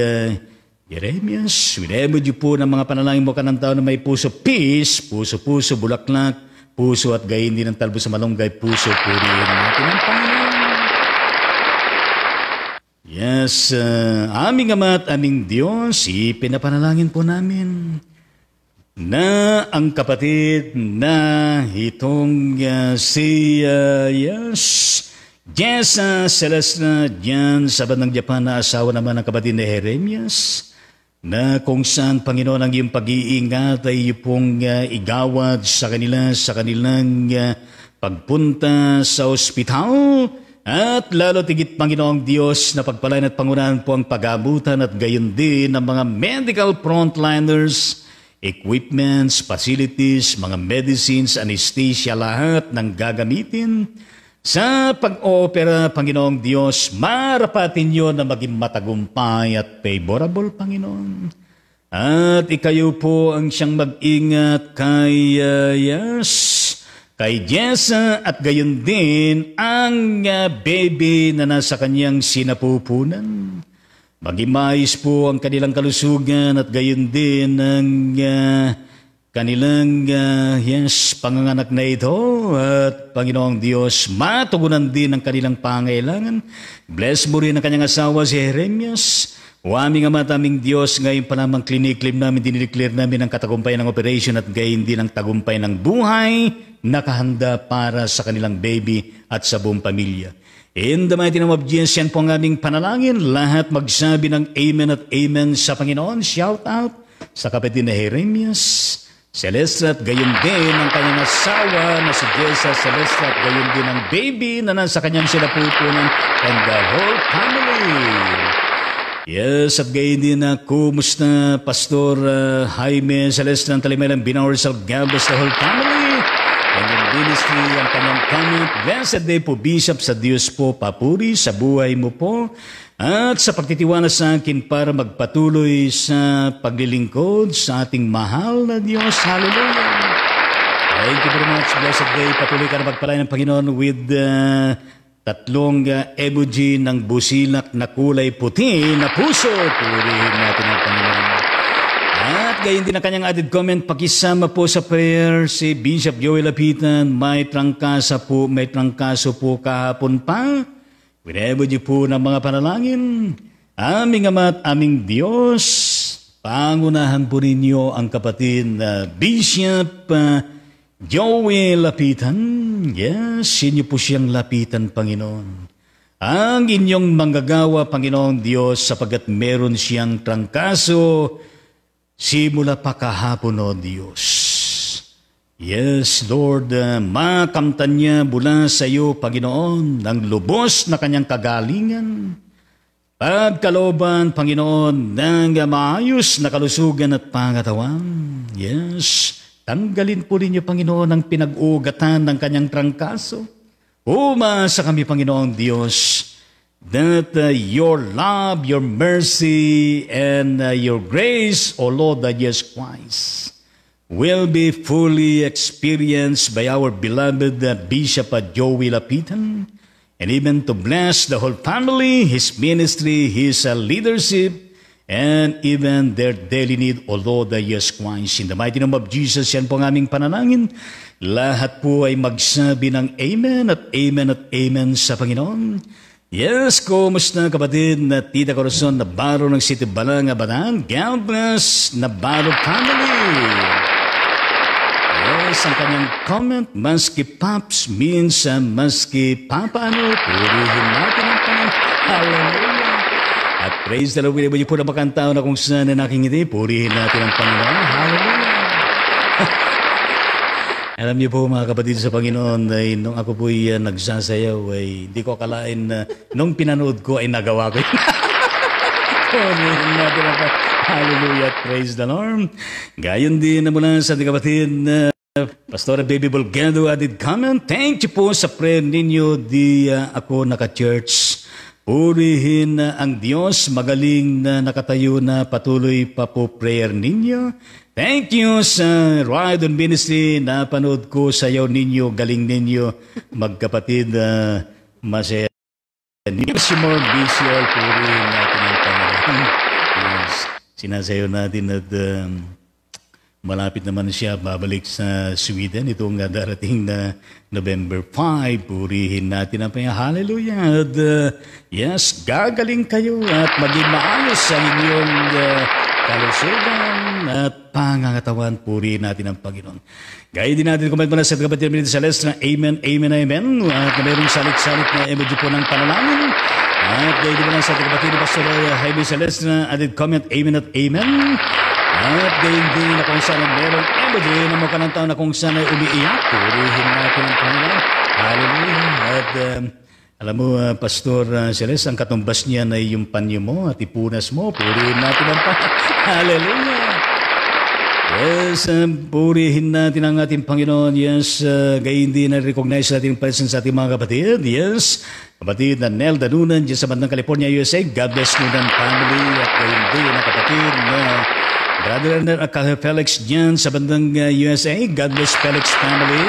Jeremias. Winemod po ng mga panalangin mo ka ng tao na may puso, peace, puso-puso, bulaklak, puso at gayin din ng talbo sa malunggay, puso, purihin natin ang Panginoon. Yes, aming Ama at aming Diyos, ipinapanalangin po namin na ang kapatid na itong si Jessa Celestina dyan sa bandang Japan na asawa naman ng kapatid ni Jeremias, na kung saan, Panginoon, ang iyong pag-iingat ay pong igawad sa kanila sa kanilang pagpunta sa ospital. At lalo tigit, Panginoong Diyos, na pagpalain at pangunahan po ang pag-abutan at gayon din ng mga medical frontliners, equipments, facilities, mga medicines, anesthesia, lahat ng gagamitin sa pag-oopera, Panginoong Diyos, marapatin nyo na maging matagumpay at favorable, Panginoon. At ikayo po ang siyang mag-ingat kay kay Jessa at gayon din ang baby na nasa kanyang sinapupunan. Maging maayos po ang kanilang kalusugan at gayon din ang kanilang panganganak na ito at Panginoong Diyos, matugunan din ang kanilang pangailangan. Bless mo rin ang kanyang asawa si Jeremias. O aming Ama at aming Diyos, ngayon pa lamang clinic-claim namin, dinideclare namin ang katagumpay ng operation at gayon din ang tagumpay ng buhay nakahanda para sa kanilang baby at sa buong pamilya. In the mighty name of Jesus, yan po ang aming panalangin. Lahat magsabi ng Amen at Amen sa Panginoon. Shout out sa kapatid na Jeremias, Celestra at gayon din ang kanyang asawa na si Jessa Celestra at gayon din ang baby na nasa kanyang sinapupunan and the whole family. Yes, at gayon din na kumusta Pastor Jaime Celestra ng Talimaylang Binaur Salgabas, the whole family. And in ministry ang kanyang comment. Blessed day po Bishop, sa Diyos po papuri sa buhay mo po. At sa pagtitiwala sa akin para magpatuloy sa paglilingkod sa ating mahal na Diyos. Hallelujah! Thank you very much. Blessed day. Patuloy ka na magpalay ng Panginoon with tatlong emoji ng busilak na kulay puti na puso. Purihin natin ang Panginoon. At gayon din ang kanyang added comment, pakisama po sa prayer si Bishop Joel Lapitan. May trangkaso po kahapon pa. Whenever niyo po ng mga panalangin, aming Ama at aming Diyos, pangunahan po ninyo ang kapatid na Bishop Joey Lapitan. Yes, inyo po siyang lapitan, Panginoon. Ang inyong manggagawa, Panginoong Diyos, sapagat meron siyang trangkaso, simula pa kahapon, O Diyos. Yes, Lord, makamtan niya mula sa iyo, Panginoon, ng lubos na kanyang kagalingan. Pagkalooban, Panginoon, ng maayos na kalusugan at pangatawan. Yes, tanggalin po ninyo, Panginoon, ang pinag-ugatan ng kanyang trangkaso. Umasa kami, Panginoon Diyos, that your love, your mercy, and your grace, O Lord, that Jesus Christ, will be fully experienced by our beloved Bishop Joey Lapitan, and even to bless the whole family, his ministry, his leadership, and even their daily need, O Lord, Jesus Christ. In the mighty name of Jesus, yan po ang aming panalangin. Lahat po ay magsabi ng Amen at Amen at Amen sa Panginoon. Yes, kumusta kapatid na Tita Corazon Navarro ng City Balanga, Bataan? God bless Navarro family. Yes, ang kanyang comment, maski Pops means maski papaano, purihin natin ang Panginoon. Hallelujah. At praise the Lord, wilibay po na makantao na kung saan na nakingiti, purihin natin ang Panginoon. Hallelujah. Alam niyo po mga kapatid sa Panginoon, ay nung ako po'y nagsasayaw, ay hindi ko akalain na nung pinanood ko ay nagawa ko. Purihin natin ang Panginoon. Hallelujah. Praise the Lord. Gayon din na mula sa ating kapatid na Pastora Baby Bulgado added comment. Thank you po sa prayer ninyo. Di ako naka-church. Purihin ang Diyos. Magaling na nakatayo na patuloy pa po prayer ninyo. Thank you sa Ride on Ministry. Napanood ko sayaw ninyo. Galing ninyo. Magkapatid. Masaya. News more visual. Purihin natin ang Panginoon. Yes. Sinasayaw natin at malapit naman siya babalik sa Sweden itong darating na November 5. Purihin natin ang Panginoon. Hallelujah. At yes, gagaling kayo at maging maayos sa inyong kalusugan at pangangatawan. Purihin natin ang Panginoon. Gaya din natin comment mo na sa kapatid namin sa Celestra. Amen, amen, amen. At mayroong salit-salit na emoji po ng panalangin. At gaya din mo na sa kapatid ni Pastor Jaime Celestra. Added comment, amen at amen. At gayon din na kung saan merong emoji na mukha ng tao na kung saan ay umiiyak, purihin natin ang Panginoon. Hallelujah. At alam mo, Pastor Celeste, ang katumbas niya na yung panyo mo at ipunas mo, purihin natin ang Panginoon. Hallelujah. Yes, purihin natin ang ating Panginoon. Yes, gayon din na recognize natin ang presence sa ating mga kapatid. Yes, kapatid na Nelda Nunan dyan sa bandang California, USA. God bless Nunan family. At gayon din na kapatid na Brother Felix dyan sa bandang USA. God bless Felix family.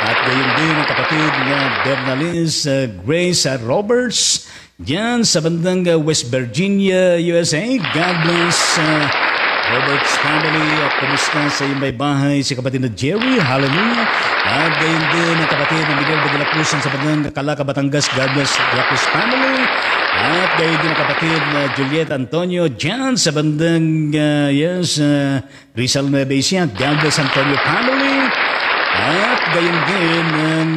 At gayon din ang kapatid na Bernalis Grace Roberts dyan sa bandang West Virginia, USA. God bless Robert's family, at kumusta sa iyong may bahay si kapatid na Jerry, hallelujah. At gayon din ang kapatid na Miguel de la Cruz sa bandang Calaca, Batangas, God bless the Cruz family. At gayon din ang kapatid na Juliet Antonio Jan sa bandang Rizal Nueva Ecija, God bless Antonio family. At gayon din ang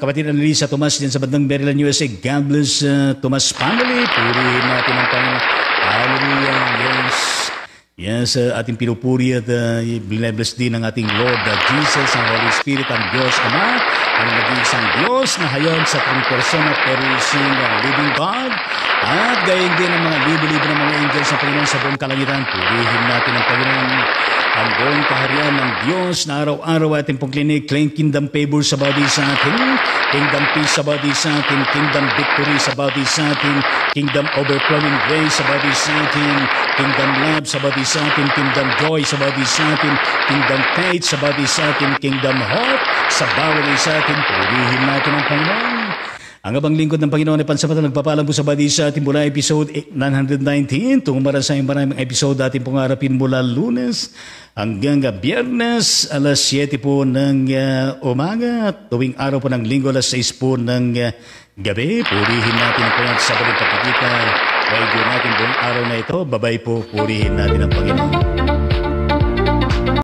kapatid na Lisa Tomas din sa bandang Maryland, USA, God bless Tomas family. Purihin natin ang Panginoon. Hallelujah, yes. Yes, ating pinupuri at bless din ang ating Lord Jesus, ang Holy Spirit, ang Diyos Ama, ang nag-iisang Diyos na hayon sa tatlong persona pero isang living God. At gayon din ang mga libo-libo ng mga angels sa Panginoon sa buong kalangitan. Purihin natin ang Panginoon, ang buong kaharian ng Diyos na araw-araw ating pong claim kingdom favor sa bawat isa atin, kingdom peace sa bawat isa atin, kingdom victory sa bawat isa atin, kingdom overflowing grace sa bawat isa atin, kingdom love sa bawat isa atin, kingdom joy sa bawat isa atin, kingdom faith sa bawat isa atin, kingdom hope sa bawat isa atin. Purihin natin ang Panginoon. Ang abang lingkod ng Panginoon ay pansamantala nagpapalam po sa bawat isa atin mula episode 919 tungo marasayang maraming episode atin pong harapin mula Lunes hanggang Biyernes alas 7 po ng umaga at tuwing araw po ng Linggo alas 6 po ng gabi. Purihin natin ang Panginoon sa balik pagkikita. Radio natin buong araw na ito. Babay po, purihin natin ang Panginoon.